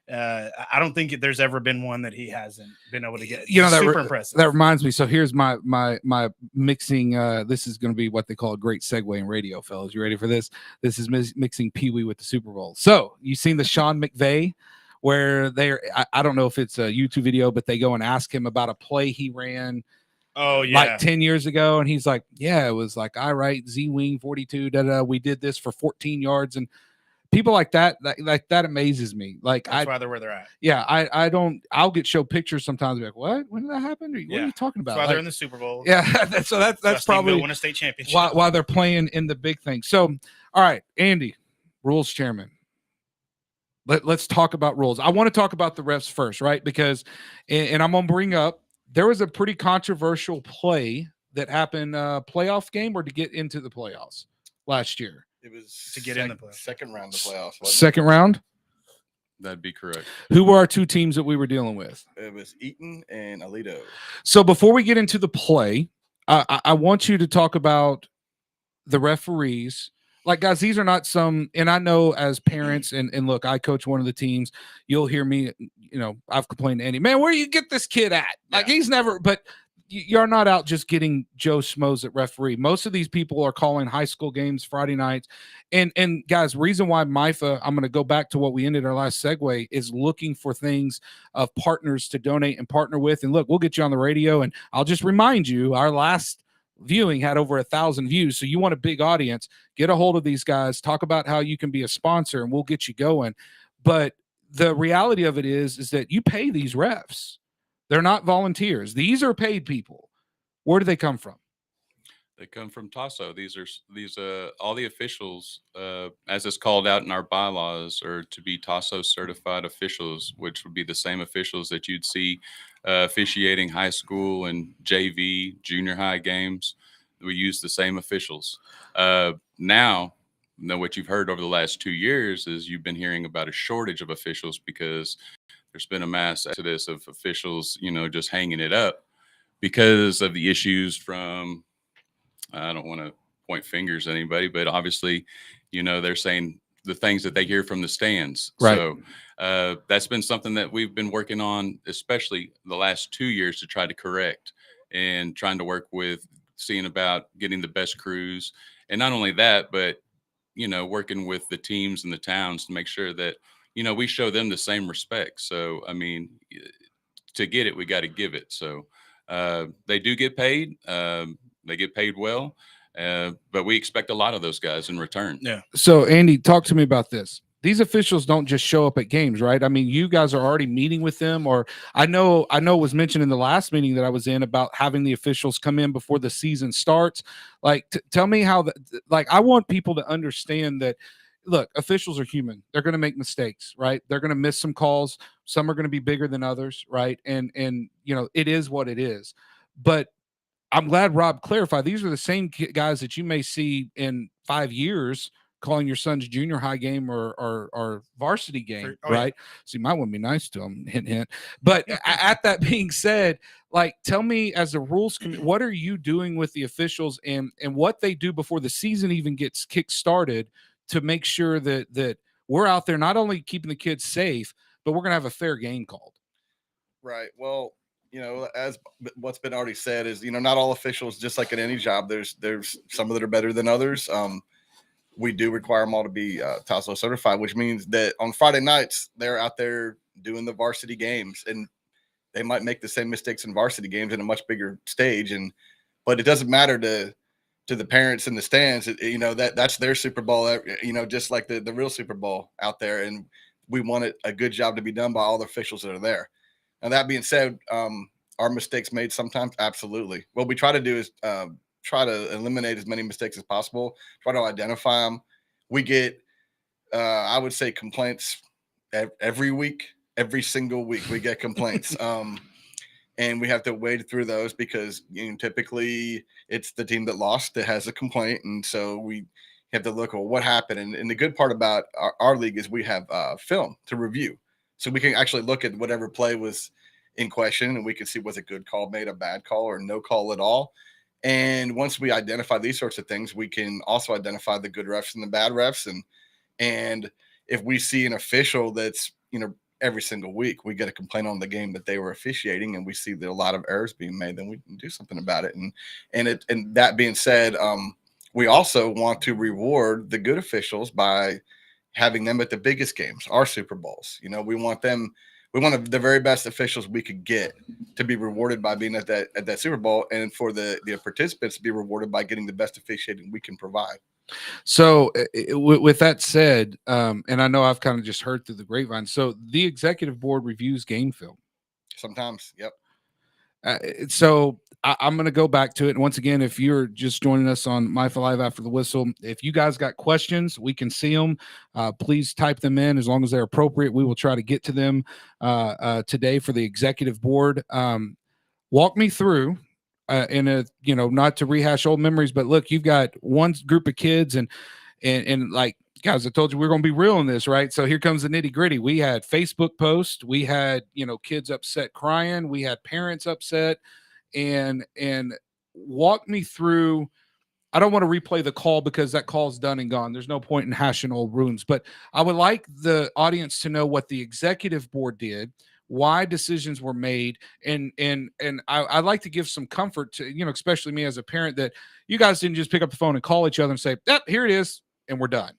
I: I don't think there's ever been one that he hasn't been able to get. Super impressive.
H: That reminds me. So here's my mixing. This is going to be what they call a great segue in radio, fellas. You ready for this? This is mixing Pee Wee with the Super Bowl. So you seen the Sean McVay, where I don't know if it's a YouTube video, but they go and ask him about a play he ran.
I: Oh yeah,
H: like 10 years ago, and he's like, yeah, it was like I write Z wing 42. We did this for 14 yards, and people like that amazes me. Like
I: That's why they're where they're at.
H: Yeah, I'll get show pictures sometimes. Like, what? When did that happen? What are you talking about?
I: That's why they're in the Super Bowl.
H: Yeah, that's probably
I: win a state championship.
H: why they're playing in the big thing. So, all right, Andy, rules chairman. Let's talk about rules. I want to talk about the refs first, right? Because, and I'm gonna bring up, there was a pretty controversial play that happened playoff game or to get into the playoffs last year.
J: It was
I: to get in the playoffs.
J: Second round of the playoffs.
H: Second round.
K: That'd be correct.
H: Who were our two teams that we were dealing with?
J: It was Eaton and Alito.
H: So before we get into the play, I want you to talk about the referees. Like, guys, these are not some, and I know as parents, and look, I coach one of the teams. You'll hear me, I've complained to Andy, man, where you get this kid at? Like, he's never, but you're not out just getting Joe Schmoes at referee. Most of these people are calling high school games Friday nights. And guys, reason why MIFA, I'm going to go back to what we ended our last segue, is looking for things of partners to donate and partner with. And look, we'll get you on the radio. And I'll just remind you, our last viewing had over 1,000 views. So you want a big audience, get a hold of these guys, talk about how you can be a sponsor, and we'll get you going. But the reality of it is that you pay these refs. They're not volunteers. These are paid people. Where do they come from?
K: They come from Tasso. These all the officials, as it's called out in our bylaws, are to be Tasso certified officials, which would be the same officials that you'd see officiating high school and JV, junior high games. We use the same officials. Now, what you've heard over the last 2 years is you've been hearing about a shortage of officials because there's been a mass exodus of officials, just hanging it up because of the issues from, I don't want to point fingers at anybody, but obviously, they're saying the things that they hear from the stands.
H: Right.
K: So that's been something that we've been working on, especially the last 2 years, to try to correct and trying to work with seeing about getting the best crews. And not only that, but, working with the teams and the towns to make sure that, we show them the same respect. So, I mean, to get it, we got to give it. So they do get paid. They get paid well, but we expect a lot of those guys in return.
I: Yeah.
H: So, Andy, talk to me about this. These officials don't just show up at games, right? I mean, you guys are already meeting with them, or I know it was mentioned in the last meeting that I was in about having the officials come in before the season starts. Like, tell me how I want people to understand that, look, officials are human. They're going to make mistakes, right? They're going to miss some calls. Some are going to be bigger than others, right? And it is what it is. But I'm glad Rob clarified. These are the same guys that you may see in 5 years calling your son's junior high game or varsity game, right? So you might want to be nice to them, hint, hint. But at that being said, like, tell me, as a rules committee, what are you doing with the officials and what they do before the season even gets kick-started to make sure that we're out there not only keeping the kids safe, but we're going to have a fair game called?
J: Right. Well, as what's been already said is, not all officials, just like in any job, there's some that are better than others. We do require them all to be Tasso certified, which means that on Friday nights, they're out there doing the varsity games, and they might make the same mistakes in varsity games in a much bigger stage. But it doesn't matter to the parents in the stands. That's their Super Bowl, just like the real Super Bowl out there. And we want a good job to be done by all the officials that are there. Now, that being said, are mistakes made sometimes? Absolutely. What we try to do is try to eliminate as many mistakes as possible, try to identify them. We get, I would say, complaints every week, every single week we get complaints. And we have to wade through those because typically it's the team that lost that has a complaint. And so we have to look at what happened. And the good part about our league is we have film to review. So we can actually look at whatever play was in question, and we can see was a good call made, a bad call, or no call at all. And once we identify these sorts of things, we can also identify the good refs and the bad refs. And if we see an official that's, every single week we get a complaint on the game that they were officiating, and we see that a lot of errors being made, then we can do something about it. And that being said, we also want to reward the good officials by having them at the biggest games, our Super Bowls. We want the very best officials we could get to be rewarded by being at that Super Bowl, and for the participants to be rewarded by getting the best officiating we can provide.
H: So with that said, and I know I've kind of just heard through the grapevine. So the executive board reviews game film.
J: Sometimes, yep.
H: So I'm going to go back to it. And once again, if you're just joining us on Mifa Live After the Whistle, if you guys got questions, we can see them. Please type them in as long as they're appropriate. We will try to get to them today for the executive board. Walk me through in a, not to rehash old memories, but look, you've got one group of kids and like, guys, I told you we're going to be real in this, right? So here comes the nitty gritty. We had Facebook posts. We had, kids upset crying. We had parents upset, and walk me through. I don't want to replay the call because that call's done and gone. There's no point in hashing old wounds, but I would like the audience to know what the executive board did, why decisions were made, and I'd like to give some comfort to, especially me as a parent, that you guys didn't just pick up the phone and call each other and say, yep, here it is, and we're done.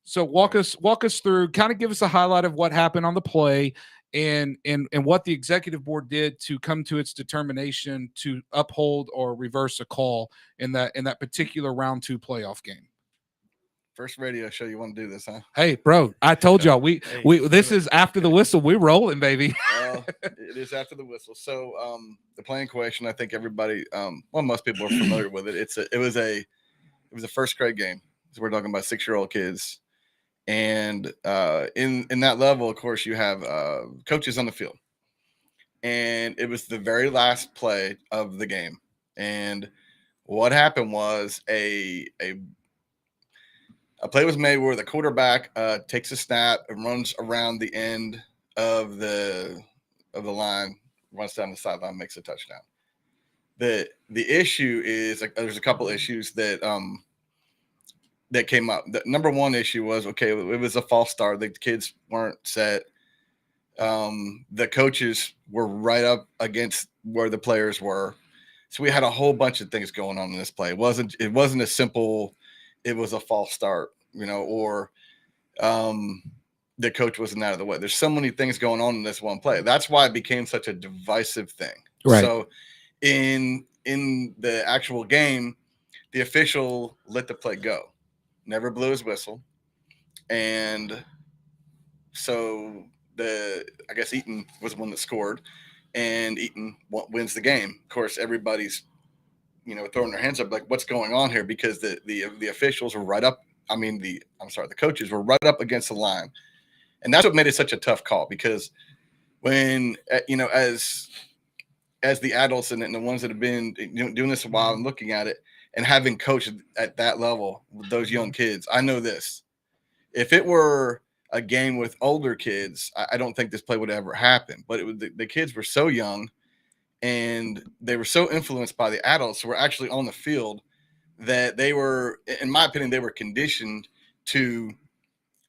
H: So walk us through, kind of give us a highlight of what happened on the play and what the executive board did to come to its determination to uphold or reverse a call in that particular round 2 playoff game.
J: First radio show you want to do this, huh?
H: Hey, bro, I told y'all this is after the whistle. We're rolling, baby.
J: It is after the whistle. So the play in question, I think everybody, most people are familiar with it. It was a first grade game. So we're talking about 6-year-old kids. And in that level, of course, you have coaches on the field. And it was the very last play of the game. And what happened was a play was made where the quarterback takes a snap and runs around the end of the line, runs down the sideline, makes a touchdown. The issue is, there's a couple issues that came up. The number one issue was, okay, it was a false start. The kids weren't set. The coaches were right up against where the players were. So we had a whole bunch of things going on in this play. It wasn't a simple, it was a false start, or the coach wasn't out of the way. There's so many things going on in this one play. That's why it became such a divisive thing.
H: Right.
J: So in the actual game, the official let the play go. Never blew his whistle. And so I guess Eaton was the one that scored, and Eaton wins the game. Of course, everybody's, throwing their hands up like, what's going on here? Because the officials were right up. The coaches were right up against the line. And that's what made it such a tough call, because when, as the adults and the ones that have been doing this a while and looking at it, and having coached at that level with those young kids, I know this. If it were a game with older kids, I don't think this play would ever happen. But the kids were so young, and they were so influenced by the adults who were actually on the field, that they were, in my opinion, they were conditioned to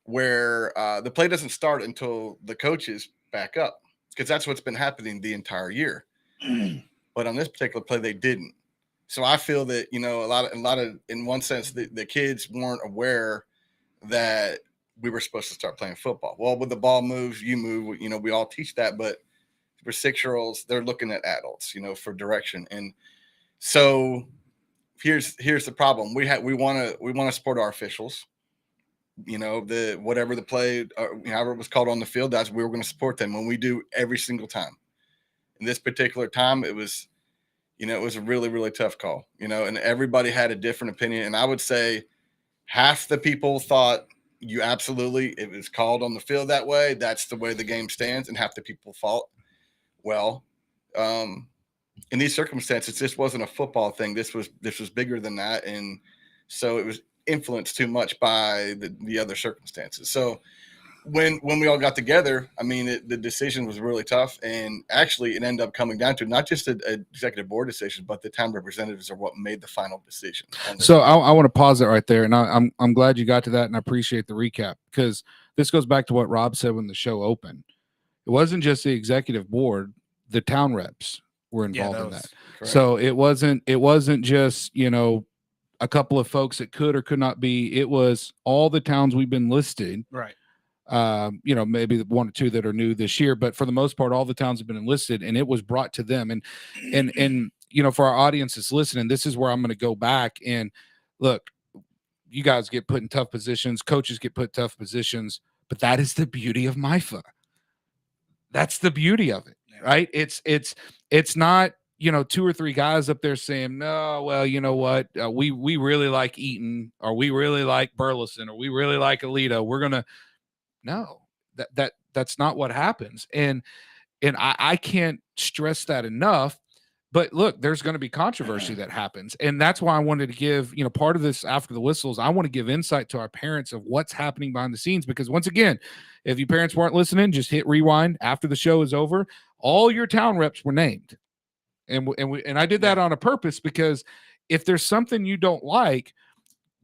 J: where the play doesn't start until the coaches back up, because that's what's been happening the entire year. But on this particular play, they didn't. So I feel that, a lot of, in one sense, the kids weren't aware that we were supposed to start playing football. Well, when the ball moves, you move, we all teach that, but for 6-year-olds, they're looking at adults, for direction. And so here's the problem. We want to support our officials, whatever the play, however it was called on the field, that's we were going to support them when we do every single time. In this particular time, it was a really, really tough call, and everybody had a different opinion. And I would say half the people thought it was called on the field that way. That's the way the game stands. And half the people thought, well, in these circumstances, this wasn't a football thing. This was bigger than that. And so it was influenced too much by the other circumstances. So when we all got together, the decision was really tough, and actually it ended up coming down to not just an executive board decision, but the town representatives are what made the final decision.
H: So I want to pause it right there, and I'm glad you got to that, and I appreciate the recap, because this goes back to what Rob said when the show opened. It wasn't just the executive board; the town reps were involved in that.
J: Correct.
H: So it wasn't just a couple of folks that could or could not be. It was all the towns we've been listed.
I: Right.
H: Maybe 1 or 2 that are new this year, but for the most part, all the towns have been enlisted, and it was brought to them. And for our audience that's listening, this is where I'm going to go back and look. you guys get put in tough positions, coaches get put in tough positions, but that is the beauty of MIFA. That's the beauty of it, right? It's not, you know, 2 or 3 guys up there saying, no, well, you know what, we really like Eaton, or we really like Burleson, or we really like Alito. We're gonna no, that's not what happens, and I can't stress that enough. But look, there's going to be controversy that happens. And that's why I wanted to give, you know, part of this after the whistles, I want to give insight to our parents of what's happening behind the scenes. Because once again, if you parents weren't listening, just hit rewind after the show is over. All your town reps were named. And I did that on a purpose, because if there's something you don't like,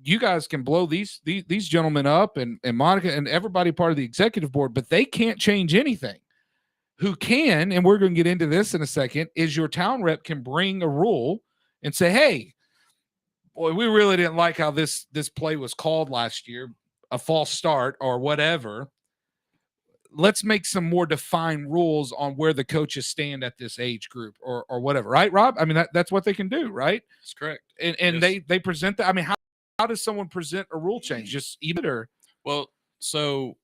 H: you guys can blow these gentlemen up and Monica and everybody part of the executive board, but they can't change anything. Who can, and we're going to get into this in a second, is your town rep can bring a rule and say, hey, boy, we really didn't like how this play was called last year, a false start or whatever. Let's make some more defined rules on where the coaches stand at this age group or whatever. Right, Rob? I mean, that's what they can do, right?
K: That's correct.
H: And yes. they present that. I mean, how does someone present a rule change? Just even or?
K: Well, so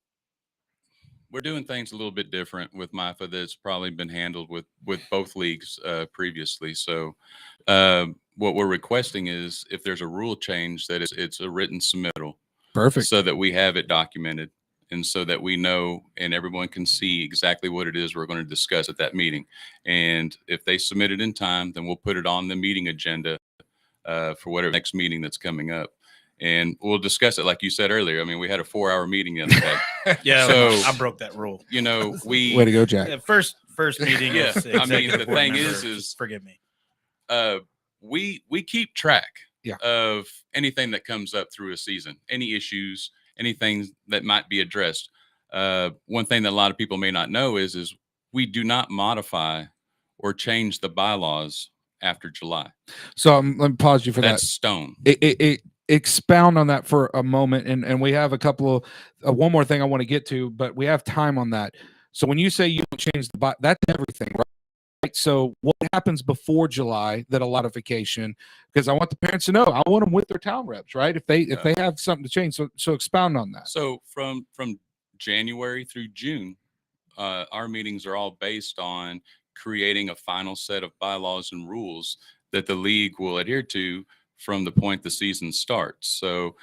K: we're doing things a little bit different with MIFA that's probably been handled with both leagues previously. So what we're requesting is if there's a rule change, that it's a written submittal.
H: Perfect.
K: So that we have it documented and so that we know and everyone can see exactly what it is we're going to discuss at that meeting. And if they submit it in time, then we'll put it on the meeting agenda for whatever next meeting that's coming up. And we'll discuss it, like you said earlier. I mean, we had a 4-hour meeting the other day.
I: Yeah,
K: so
I: I broke that rule.
K: You know,
H: way to go, Jack.
I: First meeting.
K: Yeah, I mean, the thing is,
I: forgive me.
K: We keep track
H: yeah.
K: of anything that comes up through a season, any issues, anything that might be addressed. One thing that a lot of people may not know is we do not modify or change the bylaws after July.
H: So let me pause you for
K: That's
H: that.
K: stone.
H: It expound on that for a moment, and we have a couple of one more thing I want to get to, but we have time on that. So when you say you don't change the that's everything, right? So what happens before July that a modification? Because I want the parents to know, I want them with their town reps, right? If they have something to change, so expound on that.
K: So from January through June, our meetings are all based on creating a final set of bylaws and rules that the league will adhere to from the point the season starts. So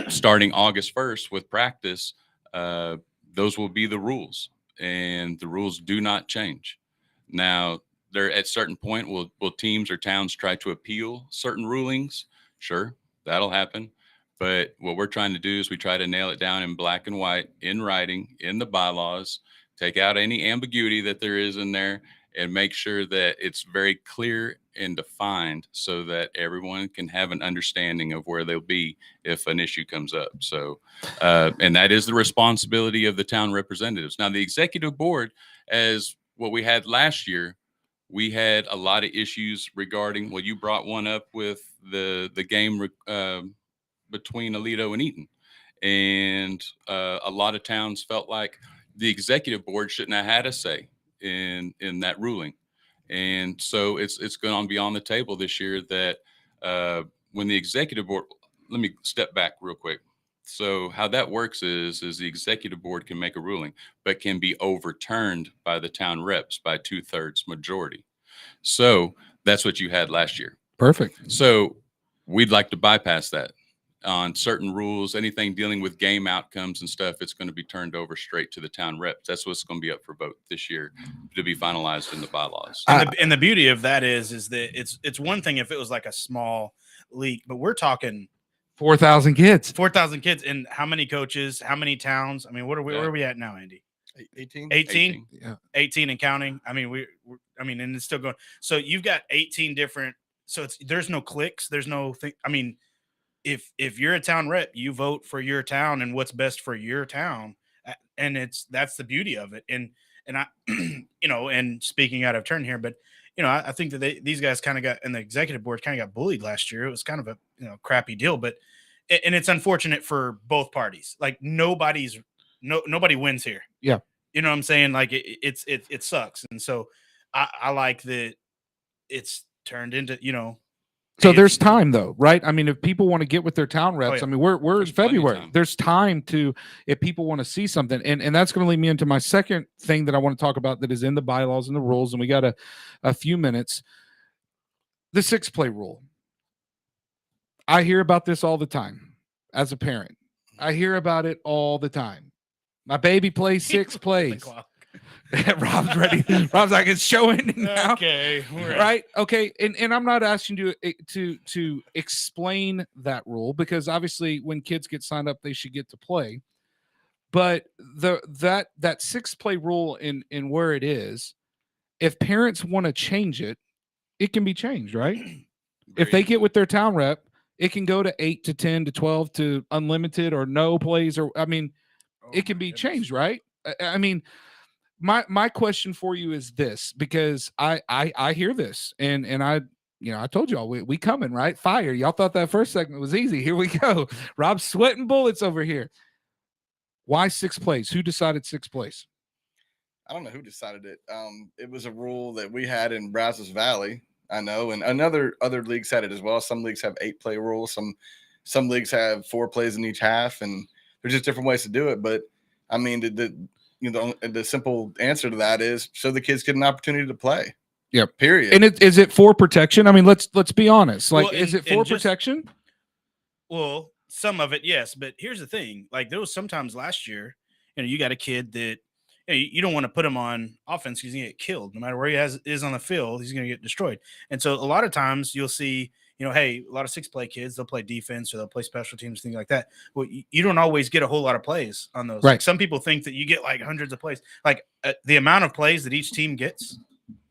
K: starting August 1st with practice, those will be the rules, and the rules do not change. Now, there at certain point, will teams or towns try to appeal certain rulings? Sure, that'll happen. But what we're trying to do is we try to nail it down in black and white, in writing, in the bylaws, take out any ambiguity that there is in there, and make sure that it's very clear and defined so that everyone can have an understanding of where they'll be if an issue comes up. So, and that is the responsibility of the town representatives. Now, the executive board, as what we had last year, we had a lot of issues regarding, well, you brought one up with the game between Alito and Eaton. And a lot of towns felt like the executive board shouldn't have had a say in that ruling. And so it's going to be on the table this year that when the executive board, let me step back real quick. So how that works is the executive board can make a ruling, but can be overturned by the town reps by 2/3 majority. So that's what you had last year.
H: Perfect.
K: So we'd like to bypass that. On certain rules, anything dealing with game outcomes and stuff, it's going to be turned over straight to the town reps. That's what's going to be up for vote this year to be finalized in the bylaws.
I: And the beauty of that is that it's one thing if it was like a small league, but we're talking
H: 4,000 kids.
I: 4,000 kids, and how many coaches, how many towns? I mean, where are we at now, Andy?
J: 18.
I: 18?
H: Yeah.
I: 18 and counting. I mean, and it's still going. So you've got 18 different. So there's no clicks. There's no thing. I mean, if you're a town rep, you vote for your town and what's best for your town, and that's the beauty of it. And I, and speaking out of turn here, but I think that these guys kind of got, and the executive board kind of got bullied last year. It was kind of a crappy deal, but and it's unfortunate for both parties. Like nobody wins here.
H: Yeah,
I: you know what I'm saying? Like it sucks, and so I like that it's turned into
H: So there's time though, right? I mean, if people want to get with their town reps,
I: yeah.
H: I mean, we're
K: There's
H: in
K: plenty of
H: February.
K: time.
H: There's time to, if people want to see something, and that's going to lead me into my second thing that I want to talk about that is in the bylaws and the rules, and we got a few minutes. The 6-play rule. I hear about this all the time as a parent. I hear about it all the time. My baby plays 6 plays. Rob's ready. Rob's like, it's showing now.
I: Okay.
H: Right. Okay. And I'm not asking you to explain that rule, because obviously when kids get signed up, they should get to play. But that 6-play rule in where it is, if parents want to change it, it can be changed, right? If they get with their town rep, it can go to 8 to 10 to 12 to unlimited or no plays, or I mean, it can be changed, right? I mean, my question for you is this, because I hear this and I, I told y'all we coming, right? Fire. Y'all thought that first segment was easy. Here we go. Rob's sweating bullets over here. Why 6 plays? Who decided 6 plays?
J: I don't know who decided it. It was a rule that we had in Brazos Valley, I know, and other leagues had it as well. Some leagues have 8-play rules. Some leagues have 4 plays in each half, and there's just different ways to do it. But I mean, the simple answer to that is so the kids get an opportunity to play.
H: Yep.
J: Period.
H: And is it for protection? I mean, let's be honest. Like,
I: Well,
H: is it for protection?
I: Well, some of it, yes. But here's the thing: like there was sometimes last year, you got a kid that you don't want to put him on offense because he's gonna get killed. No matter where he is on the field, he's gonna get destroyed. And so a lot of times you'll see, hey, a lot of 6-play kids, they'll play defense or they'll play special teams, things like that. Well, you don't always get a whole lot of plays on those.
H: Right.
I: Like some people think that you get like hundreds of plays. Like the amount of plays that each team gets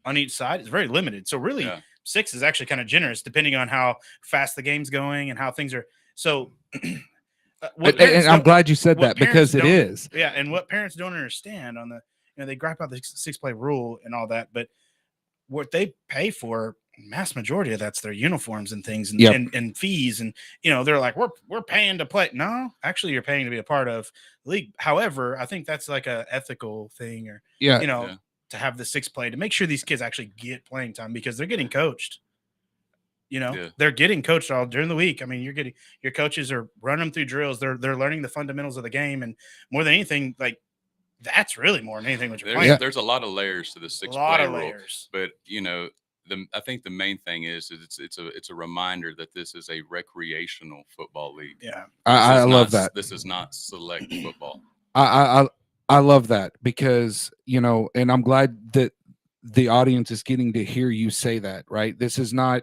I: on each side is very limited. So really, 6 is actually kind of generous depending on how fast the game's going and how things are. So.
H: And I'm glad you said that, because it is.
I: Yeah, and what parents don't understand on the, they gripe out the 6-play rule and all that, but what they pay for, mass majority of that's their uniforms and things and fees, and they're like, we're paying to play. No, actually, you're paying to be a part of the league. However, I think that's like a ethical thing, or to have the 6-play to make sure these kids actually get playing time, because they're getting coached. They're getting coached all during the week. I mean, your coaches are running them through drills. They're learning the fundamentals of the game, and more than anything, like that's really more than anything what you're playing.
K: There's a lot of layers to the 6-play rule, but I think the main thing is it's a reminder that this is a recreational football league.
I: Yeah,
H: I love that.
K: This is not select football.
H: I love that, because and I'm glad that the audience is getting to hear you say that. Right, this is not.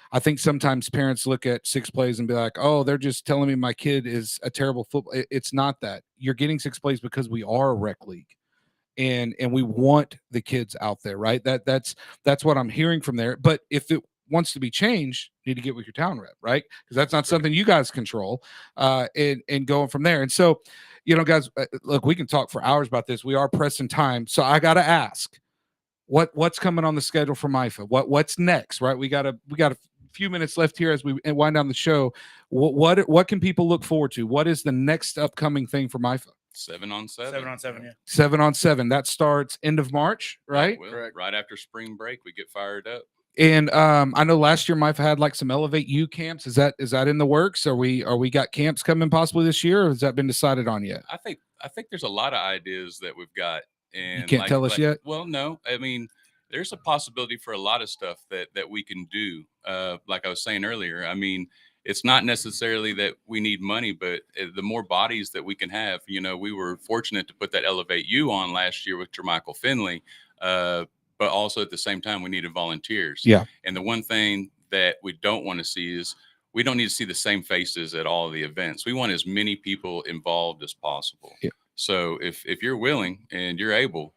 H: I think sometimes parents look at 6 plays and be like, oh, they're just telling me my kid is a terrible football. It's not that. You're getting 6 plays because we are a rec league, and we want the kids out there, right? That's what I'm hearing from there. But if it wants to be changed, you need to get with your town rep, right? Because that's not something you guys control, and going from there. And so, guys, look, we can talk for hours about this. We are pressing time. So I got to ask, what's coming on the schedule for MIFA? What's next, right? We got a few minutes left here as we wind down the show. What can people look forward to? What is the next upcoming thing for MIFA?
K: 7-on-7.
I: 7-on-7, yeah.
H: 7-on-7. That starts end of March, right?
K: Right after spring break, we get fired up.
H: And I know last year MIFA had like some Elevate U camps. Is that in the works? Are we got camps coming possibly this year, or has that been decided on yet?
K: I think there's a lot of ideas that we've got, and
H: you can't tell us yet.
K: Well, no, I mean, there's a possibility for a lot of stuff that we can do. Like I was saying earlier, I mean, it's not necessarily that we need money, but the more bodies that we can have. We were fortunate to put that Elevate U on last year with Jermichael Finley, but also at the same time, we needed volunteers.
H: Yeah.
K: And the one thing that we don't want to see is we don't need to see the same faces at all of the events. We want as many people involved as possible.
H: Yeah.
K: So if you're willing and you're able,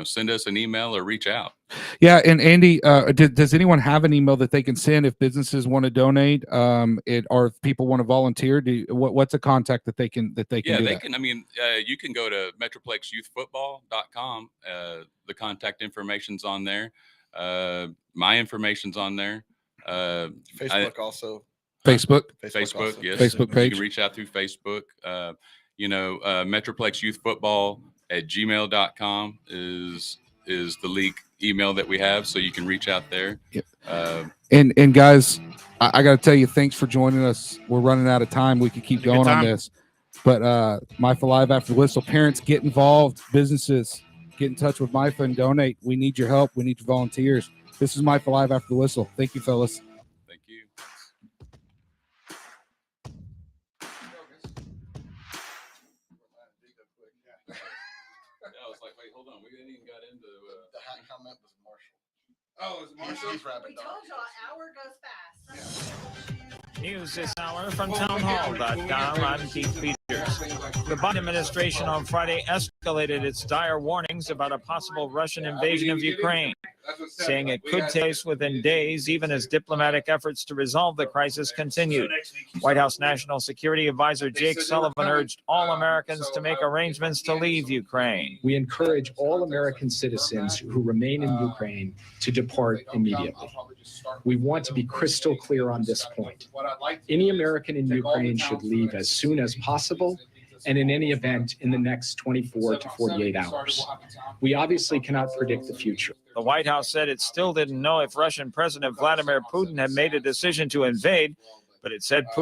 K: send us an email or reach out.
H: Yeah. And Andy, does anyone have an email that they can send if businesses want to donate, or if people want to volunteer? What's a contact that they can do that?
K: can. I mean, you can go to metroplexyouthfootball.com. The contact information's on there. My information's on there.
J: Facebook also.
H: Facebook,
K: yes.
H: Facebook page.
K: You can reach out through Facebook. metroplexyouthfootball@gmail.com is the league email that we have, so you can reach out there.
H: Yep. And guys, I got to tell you, thanks for joining us. We're running out of time. We could keep going on this, but Mifa Live After the Whistle. Parents, get involved. Businesses, get in touch with Mifa and donate. We need your help. We need your volunteers. This is Mifa Live After the Whistle. Thank you, fellas.
K: Thank you. I was like, wait, hold on. We didn't even got into
J: The comment was Marshall.
K: Oh, it's Marshall.
J: He's wrapping
P: We told you an hour goes fast.
Q: News this hour from townhall.com. I'm Keith Peters. The Biden administration on Friday escalated its dire warnings about a possible Russian invasion of Ukraine, saying it could take place within days, even as diplomatic efforts to resolve the crisis continued. White House National Security Advisor Jake Sullivan urged all Americans to make arrangements to leave Ukraine.
R: We encourage all American citizens who remain in Ukraine to depart immediately. We want to be crystal clear on this point. Any American in Ukraine should leave as soon as possible, and in any event, in the next 24 to 48 hours. We obviously cannot predict the future.
Q: The White House said it still didn't know if Russian President Vladimir Putin had made a decision to invade, but it said Putin